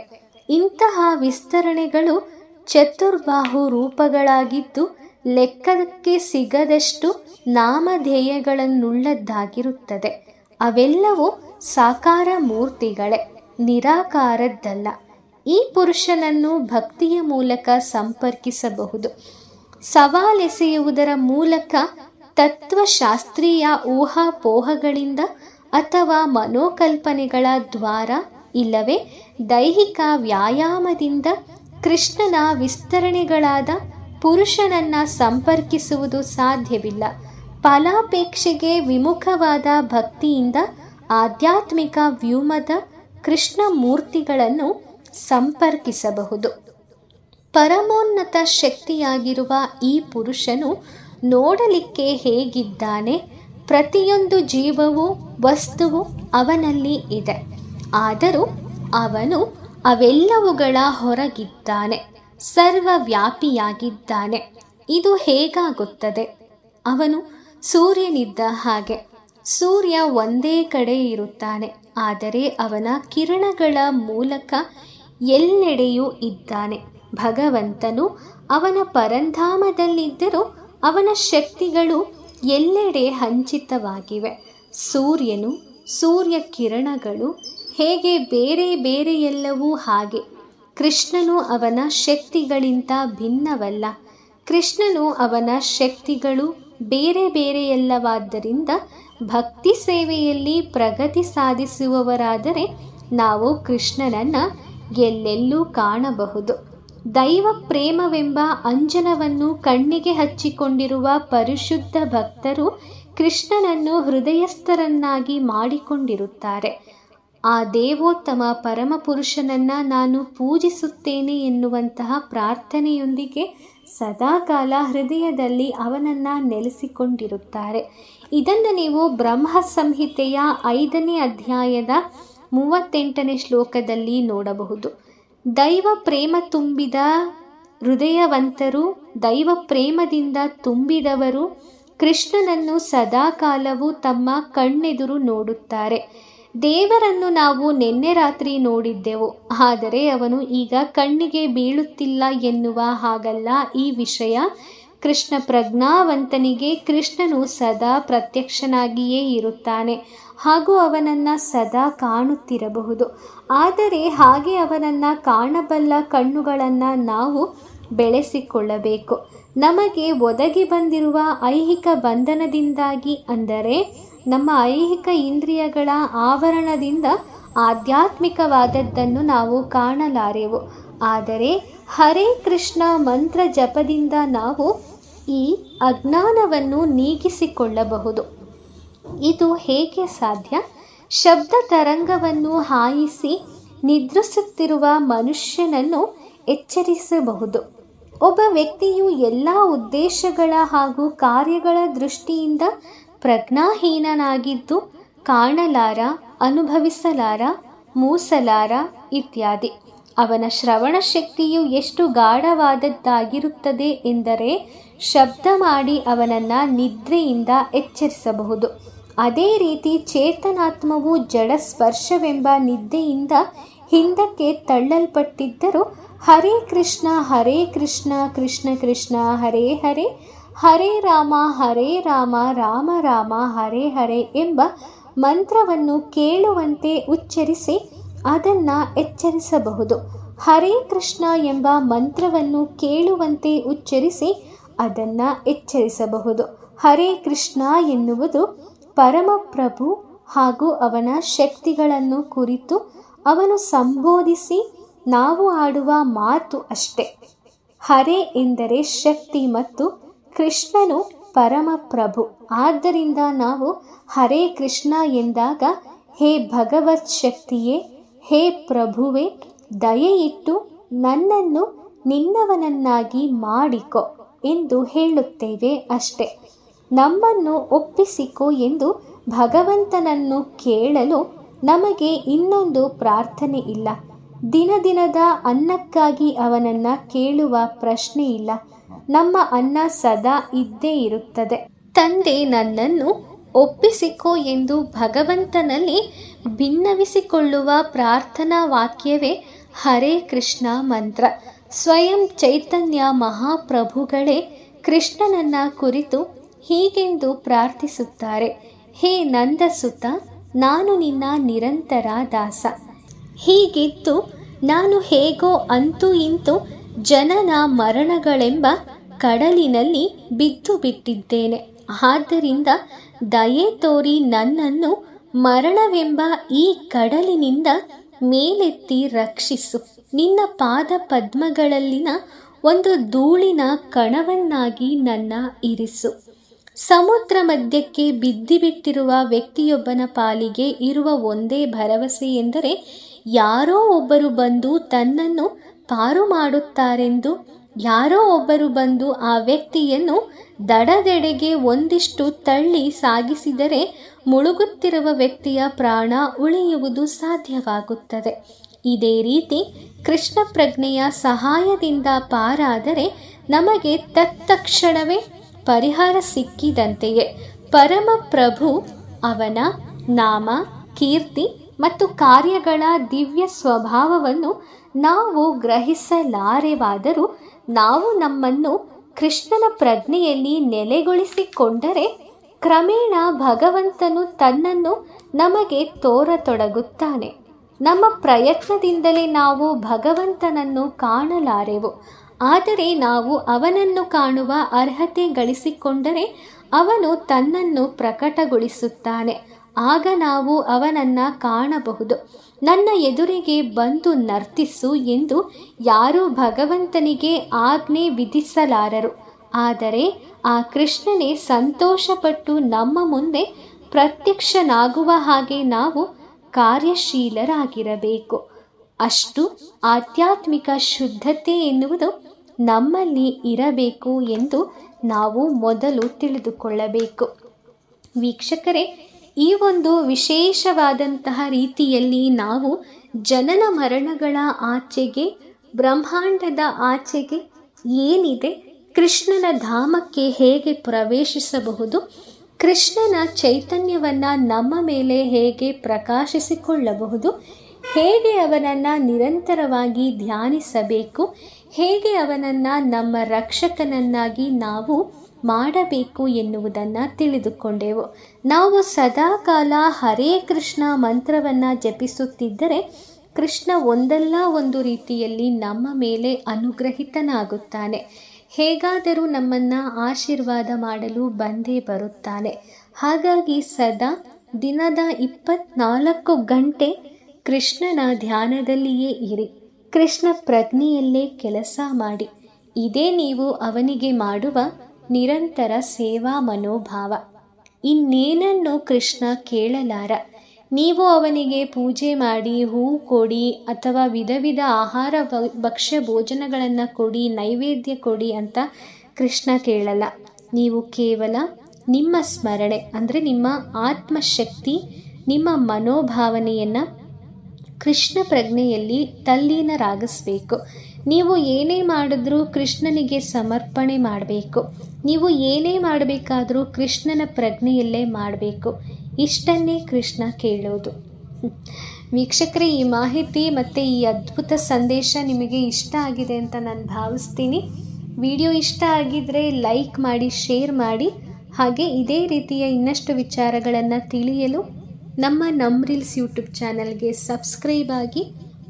ಇಂತಹ ವಿಸ್ತರಣೆಗಳು ಚತುರ್ಬಾಹು ರೂಪಗಳಾಗಿದ್ದು ಲೆಕ್ಕಕ್ಕೆ ಸಿಗದಷ್ಟು ನಾಮಧೇಯಗಳನ್ನುಳ್ಳದ್ದಾಗಿರುತ್ತದೆ. ಅವೆಲ್ಲವೂ ಸಾಕಾರ ಮೂರ್ತಿಗಳೇ, ನಿರಾಕಾರದ್ದಲ್ಲ. ಈ ಪುರುಷನನ್ನು ಭಕ್ತಿಯ ಮೂಲಕ ಸಂಪರ್ಕಿಸಬಹುದು. ಸವಾಲೆಸೆಯುವುದರ ಮೂಲಕ, ತತ್ವಶಾಸ್ತ್ರೀಯ ಊಹಾಪೋಹಗಳಿಂದ ಅಥವಾ ಮನೋಕಲ್ಪನೆಗಳ ದ್ವಾರ, ಇಲ್ಲವೇ ದೈಹಿಕ ವ್ಯಾಯಾಮದಿಂದ ಕೃಷ್ಣನ ವಿಸ್ತರಣೆಗಳಾದ ಪುರುಷನನ್ನು ಸಂಪರ್ಕಿಸುವುದು ಸಾಧ್ಯವಿಲ್ಲ. ಫಲಾಪೇಕ್ಷೆಗೆ ವಿಮುಖವಾದ ಭಕ್ತಿಯಿಂದ ಆಧ್ಯಾತ್ಮಿಕ ವ್ಯೂಮದ ಕೃಷ್ಣ ಮೂರ್ತಿಗಳನ್ನು ಸಂಪರ್ಕಿಸಬಹುದು. ಪರಮೋನ್ನತ ಶಕ್ತಿಯಾಗಿರುವ ಈ ಪುರುಷನು ನೋಡಲಿಕ್ಕೆ ಹೇಗಿದ್ದಾನೆ? ಪ್ರತಿಯೊಂದು ಜೀವವೂ ವಸ್ತುವು ಅವನಲ್ಲಿ ಇದೆ, ಆದರೂ ಅವನು ಅವೆಲ್ಲವುಗಳ ಹೊರಗಿದ್ದಾನೆ, ಸರ್ವವ್ಯಾಪಿಯಾಗಿದ್ದಾನೆ. ಇದು ಹೇಗಾಗುತ್ತದೆ? ಅವನು ಸೂರ್ಯನಿದ್ದ ಹಾಗೆ. ಸೂರ್ಯ ಒಂದೇ ಕಡೆ ಇರುತ್ತಾನೆ, ಆದರೆ ಅವನ ಕಿರಣಗಳ ಮೂಲಕ ಎಲ್ಲೆಡೆಯೂ ಇದ್ದಾನೆ. ಭಗವಂತನು ಅವನ ಪರಂಧಾಮದಲ್ಲಿದ್ದರೂ ಅವನ ಶಕ್ತಿಗಳು ಎಲ್ಲೆಡೆ ಹಂಚಿತವಾಗಿವೆ. ಸೂರ್ಯನು, ಸೂರ್ಯ ಕಿರಣಗಳು ಹೇಗೆ ಬೇರೆ ಬೇರೆಯೆಲ್ಲವೂ ಹಾಗೆ ಕೃಷ್ಣನು ಅವನ ಶಕ್ತಿಗಳಿಂದ ಭಿನ್ನವಲ್ಲ. ಕೃಷ್ಣನು ಅವನ ಶಕ್ತಿಗಳು ಬೇರೆ ಬೇರೆಯಲ್ಲವಾದ್ದರಿಂದ ಭಕ್ತಿ ಸೇವೆಯಲ್ಲಿ ಪ್ರಗತಿ ಸಾಧಿಸುವವರಾದರೆ ನಾವು ಕೃಷ್ಣನನ್ನು ಎಲ್ಲೆಲ್ಲೂ ಕಾಣಬಹುದು. ದೈವ ಪ್ರೇಮವೆಂಬ ಅಂಜನವನ್ನು ಕಣ್ಣಿಗೆ ಹಚ್ಚಿಕೊಂಡಿರುವ ಪರಿಶುದ್ಧ ಭಕ್ತರು ಕೃಷ್ಣನನ್ನು ಹೃದಯಸ್ಥರನ್ನಾಗಿ ಮಾಡಿಕೊಂಡಿರುತ್ತಾರೆ. ಆ ದೇವೋತ್ತಮ ಪರಮಪುರುಷನನ್ನು ನಾನು ಪೂಜಿಸುತ್ತೇನೆ ಎನ್ನುವಂತಹ ಪ್ರಾರ್ಥನೆಯೊಂದಿಗೆ ಸದಾಕಾಲ ಹೃದಯದಲ್ಲಿ ಅವನನ್ನು ನೆಲೆಸಿಕೊಂಡಿರುತ್ತಾರೆ. ಇದನ್ನು ನೀವು ಬ್ರಹ್ಮ ಸಂಹಿತೆಯ 5ನೇ ಅಧ್ಯಾಯದ 38ನೇ ಶ್ಲೋಕದಲ್ಲಿ ನೋಡಬಹುದು. ದೈವ ಪ್ರೇಮ ತುಂಬಿದ ಹೃದಯವಂತರು, ದೈವ ಪ್ರೇಮದಿಂದ ತುಂಬಿದವರು ಕೃಷ್ಣನನ್ನು ಸದಾಕಾಲವೂ ತಮ್ಮ ಕಣ್ಣೆದುರು ನೋಡುತ್ತಾರೆ. ದೇವರನ್ನು ನಾವು ನಿನ್ನೆ ರಾತ್ರಿ ನೋಡಿದ್ದೆವು, ಆದರೆ ಅವನು ಈಗ ಕಣ್ಣಿಗೆ ಬೀಳುತ್ತಿಲ್ಲ ಎನ್ನುವ ಹಾಗಲ್ಲ ಈ ವಿಷಯ. ಕೃಷ್ಣ ಪ್ರಜ್ಞಾವಂತನಿಗೆ ಕೃಷ್ಣನು ಸದಾ ಪ್ರತ್ಯಕ್ಷನಾಗಿಯೇ ಇರುತ್ತಾನೆ ಹಾಗೂ ಅವನನ್ನು ಸದಾ ಕಾಣುತ್ತಿರಬಹುದು. ಆದರೆ ಹಾಗೆ ಅವನನ್ನು ಕಾಣಬಲ್ಲ ಕಣ್ಣುಗಳನ್ನು ನಾವು ಬೆಳೆಸಿಕೊಳ್ಳಬೇಕು. ನಮಗೆ ಒದಗಿ ಬಂದಿರುವ ಐಹಿಕ ಬಂಧನದಿಂದಾಗಿ, ಅಂದರೆ ನಮ್ಮ ಐಹಿಕ ಇಂದ್ರಿಯಗಳ ಆವರಣದಿಂದ ಆಧ್ಯಾತ್ಮಿಕವಾದದ್ದನ್ನು ನಾವು ಕಾಣಲಾರೆವು. ಆದರೆ ಹರೇ ಕೃಷ್ಣ ಮಂತ್ರ ಜಪದಿಂದ ನಾವು ಈ ಅಜ್ಞಾನವನ್ನು ನೀಗಿಸಿಕೊಳ್ಳಬಹುದು. ಇದು ಹೇಗೆ ಸಾಧ್ಯ? ಶಬ್ದ ತರಂಗವನ್ನು ಹಾಯಿಸಿ ನಿದ್ರಿಸುತ್ತಿರುವ ಮನುಷ್ಯನನ್ನು ಎಚ್ಚರಿಸಬಹುದು. ಒಬ್ಬ ವ್ಯಕ್ತಿಯು ಎಲ್ಲ ಉದ್ದೇಶಗಳ ಹಾಗೂ ಕಾರ್ಯಗಳ ದೃಷ್ಟಿಯಿಂದ ಪ್ರಜ್ಞಾಹೀನನಾಗಿದ್ದು ಕಾಣಲಾರ, ಅನುಭವಿಸಲಾರ, ಮೂಸಲಾರ ಇತ್ಯಾದಿ. ಅವನ ಶ್ರವಣ ಶಕ್ತಿಯು ಎಷ್ಟು ಗಾಢವಾದದ್ದಾಗಿರುತ್ತದೆ ಎಂದರೆ ಶಬ್ದ ಮಾಡಿ ಅವನನ್ನು ನಿದ್ರೆಯಿಂದ ಎಚ್ಚರಿಸಬಹುದು. ಅದೇ ರೀತಿ ಚೇತನಾತ್ಮವು ಜಡ ಸ್ಪರ್ಶವೆಂಬ ನಿದ್ದೆಯಿಂದ ಹಿಂದಕ್ಕೆ ತಳ್ಳಲ್ಪಟ್ಟಿದ್ದರೂ ಹರೇ ಕೃಷ್ಣ ಕೃಷ್ಣ ಕೃಷ್ಣ ಹರೇ ಹರೇ, ಹರೇ ರಾಮ ರಾಮ ರಾಮ ಹರೇ ಹರೇ ಎಂಬ ಮಂತ್ರವನ್ನು ಕೇಳುವಂತೆ ಉಚ್ಚರಿಸಿ ಅದನ್ನು ಎಚ್ಚರಿಸಬಹುದು. ಹರೇ ಕೃಷ್ಣ ಎಂಬ ಮಂತ್ರವನ್ನು ಕೇಳುವಂತೆ ಉಚ್ಚರಿಸಿ ಅದನ್ನು ಎಚ್ಚರಿಸಬಹುದು. ಹರೇ ಕೃಷ್ಣ ಎನ್ನುವುದು ಪರಮಪ್ರಭು ಹಾಗೂ ಅವನ ಶಕ್ತಿಗಳನ್ನು ಕುರಿತು ಅವನು ಸಂಬೋಧಿಸಿ ನಾವು ಆಡುವ ಮಾತು ಅಷ್ಟೆ. ಹರೇ ಎಂದರೆ ಶಕ್ತಿ ಮತ್ತು ಕೃಷ್ಣನು ಪರಮಪ್ರಭು. ಆದ್ದರಿಂದ ನಾವು ಹರೇ ಕೃಷ್ಣ ಎಂದಾಗ ಹೇ ಭಗವತ್ ಶಕ್ತಿಯೇ, ಹೇ ಪ್ರಭುವೇ, ದಯೆಯಿಟ್ಟು ನನ್ನನ್ನು ನಿನ್ನವನನ್ನಾಗಿ ಮಾಡಿಕೊ ಎಂದು ಹೇಳುತ್ತೇವೆ ಅಷ್ಟೆ. ನಮ್ಮನ್ನು ಒಪ್ಪಿಸಿಕೊ ಎಂದು ಭಗವಂತನನ್ನು ಕೇಳಲು ನಮಗೆ ಇನ್ನೊಂದು ಪ್ರಾರ್ಥನೆ ಇಲ್ಲ. ದಿನದ ಅನ್ನಕ್ಕಾಗಿ ಅವನನ್ನು ಕೇಳುವ ಪ್ರಶ್ನೆ ಇಲ್ಲ. ನಮ್ಮ ಅನ್ನ ಸದಾ ಇದ್ದೇ ಇರುತ್ತದೆ. ತಂದೆ ನನ್ನನ್ನು ಒಪ್ಪಿಸಿಕೊ ಎಂದು ಭಗವಂತನಲ್ಲಿ ಭಿನ್ನವಿಸಿಕೊಳ್ಳುವ ಪ್ರಾರ್ಥನಾ ವಾಕ್ಯವೇ ಹರೇ ಕೃಷ್ಣ ಮಂತ್ರ. ಸ್ವಯಂ ಚೈತನ್ಯ ಮಹಾಪ್ರಭುಗಳೇ ಕೃಷ್ಣನನ್ನ ಕುರಿತು ಹೀಗೆಂದು ಪ್ರಾರ್ಥಿಸುತ್ತಾರೆ: ಹೇ ನಂದಸುತ, ನಾನು ನಿನ್ನ ನಿರಂತರ ದಾಸ. ಹೀಗಿದ್ದು ನಾನು ಹೇಗೋ ಅಂತೂ ಇಂತೂ ಜನನ ಮರಣಗಳೆಂಬ ಕಡಲಿನಲ್ಲಿ ಬಿದ್ದು ಬಿಟ್ಟಿದ್ದೇನೆ. ಆದ್ದರಿಂದ ದಯೆ ತೋರಿ ನನ್ನನ್ನು ಮರಣವೆಂಬ ಈ ಕಡಲಿನಿಂದ ಮೇಲೆತ್ತಿ ರಕ್ಷಿಸು. ನಿನ್ನ ಪಾದ ಪದ್ಮಗಳಲ್ಲಿನ ಒಂದು ಧೂಳಿನ ಕಣವನ್ನಾಗಿ ನನ್ನ ಇರಿಸು. ಸಮುದ್ರ ಮಧ್ಯಕ್ಕೆ ಬಿದ್ದಿಬಿಟ್ಟಿರುವ ವ್ಯಕ್ತಿಯೊಬ್ಬನ ಪಾಲಿಗೆ ಇರುವ ಒಂದೇ ಭರವಸೆ ಎಂದರೆ ಯಾರೋ ಒಬ್ಬರು ಬಂದು ತನ್ನನ್ನು ಪಾರು ಮಾಡುತ್ತಾರೆಂದು. ಯಾರೋ ಒಬ್ಬರು ಬಂದು ಆ ವ್ಯಕ್ತಿಯನ್ನು ದಡದೆಡೆಗೆ ಒಂದಿಷ್ಟು ತಳ್ಳಿ ಸಾಗಿಸಿದರೆ ಮುಳುಗುತ್ತಿರುವ ವ್ಯಕ್ತಿಯ ಪ್ರಾಣ ಉಳಿಯುವುದು ಸಾಧ್ಯವಾಗುತ್ತದೆ. ಇದೇ ರೀತಿ ಕೃಷ್ಣ ಪ್ರಜ್ಞೆಯ ಸಹಾಯದಿಂದ ಪಾರಾದರೆ ನಮಗೆ ತತ್ಕ್ಷಣವೇ ಪರಿಹಾರ ಸಿಕ್ಕಿದಂತೆಯೇ. ಪರಮಪ್ರಭು ಅವನ ನಾಮ, ಕೀರ್ತಿ ಮತ್ತು ಕಾರ್ಯಗಳ ದಿವ್ಯ ಸ್ವಭಾವವನ್ನು ನಾವು ಗ್ರಹಿಸಲಾರೆವಾದರೂ ನಾವು ನಮ್ಮನ್ನು ಕೃಷ್ಣನ ಪ್ರಜ್ಞೆಯಲ್ಲಿ ನೆಲೆಗೊಳಿಸಿಕೊಂಡರೆ ಕ್ರಮೇಣ ಭಗವಂತನು ತನ್ನನ್ನು ನಮಗೆ ತೋರತೊಡಗುತ್ತಾನೆ. ನಮ್ಮ ಪ್ರಯತ್ನದಿಂದಲೇ ನಾವು ಭಗವಂತನನ್ನು ಕಾಣಲಾರೆವು. ಆದರೆ ನಾವು ಅವನನ್ನು ಕಾಣುವ ಅರ್ಹತೆ ಗಳಿಸಿಕೊಂಡರೆ ಅವನು ತನ್ನನ್ನು ಪ್ರಕಟಗೊಳಿಸುತ್ತಾನೆ. ಆಗ ನಾವು ಅವನನ್ನು ಕಾಣಬಹುದು. ನನ್ನ ಎದುರಿಗೆ ಬಂದು ನರ್ತಿಸು ಎಂದು ಯಾರೂ ಭಗವಂತನಿಗೆ ಆಜ್ಞೆ ವಿಧಿಸಲಾರರು. ಆದರೆ ಆ ಕೃಷ್ಣನೇ ಸಂತೋಷಪಟ್ಟು ನಮ್ಮ ಮುಂದೆ ಪ್ರತ್ಯಕ್ಷನಾಗುವ ಹಾಗೆ ನಾವು ಕಾರ್ಯಶೀಲರಾಗಿರಬೇಕು. ಅಷ್ಟು ಆಧ್ಯಾತ್ಮಿಕ ಶುದ್ಧತೆ ಎನ್ನುವುದು ನಮ್ಮಲ್ಲಿ ಇರಬೇಕು ಎಂದು ನಾವು ಮೊದಲು ತಿಳಿದುಕೊಳ್ಳಬೇಕು. ವೀಕ್ಷಕರೇ, ಈ ಒಂದು ವಿಶೇಷವಾದಂತಹ ರೀತಿಯಲ್ಲಿ ನಾವು ಜನನ ಮರಣಗಳ ಆಚೆಗೆ, ಬ್ರಹ್ಮಾಂಡದ ಆಚೆಗೆ ಏನಿದೆ, ಕೃಷ್ಣನ ಧಾಮಕ್ಕೆ ಹೇಗೆ ಪ್ರವೇಶಿಸಬಹುದು, ಕೃಷ್ಣನ ಚೈತನ್ಯವನ್ನು ನಮ್ಮ ಮೇಲೆ ಹೇಗೆ ಪ್ರಕಾಶಿಸಿಕೊಳ್ಳಬಹುದು, ಹೇಗೆ ಅವನನ್ನು ನಿರಂತರವಾಗಿ ಧ್ಯಾನಿಸಬೇಕು, ಹೇಗೆ ಅವನನ್ನು ನಮ್ಮ ರಕ್ಷಕನನ್ನಾಗಿ ನಾವು ಮಾಡಬೇಕು ಎನ್ನುವುದನ್ನು ತಿಳಿದುಕೊಂಡೆವು. ನಾವು ಸದಾಕಾಲ ಹರೇ ಕೃಷ್ಣ ಮಂತ್ರವನ್ನು ಜಪಿಸುತ್ತಿದ್ದರೆ ಕೃಷ್ಣ ಒಂದಲ್ಲ ಒಂದು ರೀತಿಯಲ್ಲಿ ನಮ್ಮ ಮೇಲೆ ಅನುಗ್ರಹಿತನಾಗುತ್ತಾನೆ. ಹೇಗಾದರೂ ನಮ್ಮನ್ನು ಆಶೀರ್ವಾದ ಮಾಡಲು ಬಂದೇ ಬರುತ್ತಾನೆ. ಹಾಗಾಗಿ ಸದಾ ದಿನದ 24 ಗಂಟೆ ಕೃಷ್ಣನ ಧ್ಯಾನದಲ್ಲಿಯೇ ಇರಿ. ಕೃಷ್ಣ ಪ್ರಜ್ಞೆಯಲ್ಲೇ ಕೆಲಸ ಮಾಡಿ. ಇದೇ ನೀವು ಅವನಿಗೆ ಮಾಡುವ ನಿರಂತರ ಸೇವಾ ಮನೋಭಾವ. ಇನ್ನೇನನ್ನು ಕೃಷ್ಣ ಕೇಳಲಾರ. ನೀವು ಅವನಿಗೆ ಪೂಜೆ ಮಾಡಿ, ಹೂ ಕೊಡಿ ಅಥವಾ ವಿಧ ವಿಧ ಆಹಾರ ಭಕ್ಷ್ಯ ಭೋಜನಗಳನ್ನು ಕೊಡಿ, ನೈವೇದ್ಯ ಕೊಡಿ ಅಂತ ಕೃಷ್ಣ ಕೇಳಲ್ಲ. ನೀವು ಕೇವಲ ನಿಮ್ಮ ಸ್ಮರಣೆ ಅಂದರೆ ನಿಮ್ಮ ಆತ್ಮಶಕ್ತಿ, ನಿಮ್ಮ ಮನೋಭಾವನೆಯನ್ನು ಕೃಷ್ಣ ಪ್ರಜ್ಞೆಯಲ್ಲಿ ತಲ್ಲೀನರಾಗಿಸಬೇಕು. ನೀವು ಏನೇ ಮಾಡಿದ್ರೂ ಕೃಷ್ಣನಿಗೆ ಸಮರ್ಪಣೆ ಮಾಡಬೇಕು. ನೀವು ಏನೇ ಮಾಡಬೇಕಾದ್ರೂ ಕೃಷ್ಣನ ಪ್ರಜ್ಞೆಯಲ್ಲೇ ಮಾಡಬೇಕು. ಇಷ್ಟನ್ನೇ ಕೃಷ್ಣ ಕೇಳೋದು. ವೀಕ್ಷಕರೇ, ಈ ಮಾಹಿತಿ ಮತ್ತು ಈ ಅದ್ಭುತ ಸಂದೇಶ ನಿಮಗೆ ಇಷ್ಟ ಆಗಿದೆ ಅಂತ ನಾನು ಭಾವಿಸ್ತೀನಿ. ವಿಡಿಯೋ ಇಷ್ಟ ಆಗಿದ್ದರೆ ಲೈಕ್ ಮಾಡಿ, ಶೇರ್ ಮಾಡಿ. ಹಾಗೆ ಇದೇ ರೀತಿಯ ಇನ್ನಷ್ಟು ವಿಚಾರಗಳನ್ನು ತಿಳಿಯಲು ನಮ್ಮ ನಮ್ರೀಲ್ಸ್ ಯೂಟ್ಯೂಬ್ ಚಾನಲ್ಗೆ ಸಬ್ಸ್ಕ್ರೈಬ್ ಆಗಿ.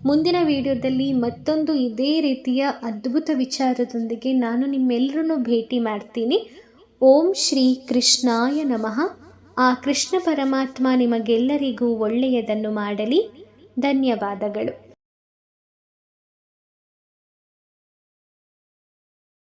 ಮುಂದಿನ ವಿಡಿಯೋದಲ್ಲಿ ಮತ್ತೊಂದು ಇದೇ ರೀತಿಯ ಅದ್ಭುತ ವಿಚಾರದೊಂದಿಗೆ ನಾನು ನಿಮ್ಮೆಲ್ಲರನ್ನು ಭೇಟಿ ಮಾಡ್ತೀನಿ. ಓಂ ಶ್ರೀ ಕೃಷ್ಣಾಯ ನಮಃ. ಆ ಕೃಷ್ಣ ಪರಮಾತ್ಮ ನಿಮಗೆಲ್ಲರಿಗೂ ಒಳ್ಳೆಯದನ್ನು ಮಾಡಲಿ. ಧನ್ಯವಾದಗಳು.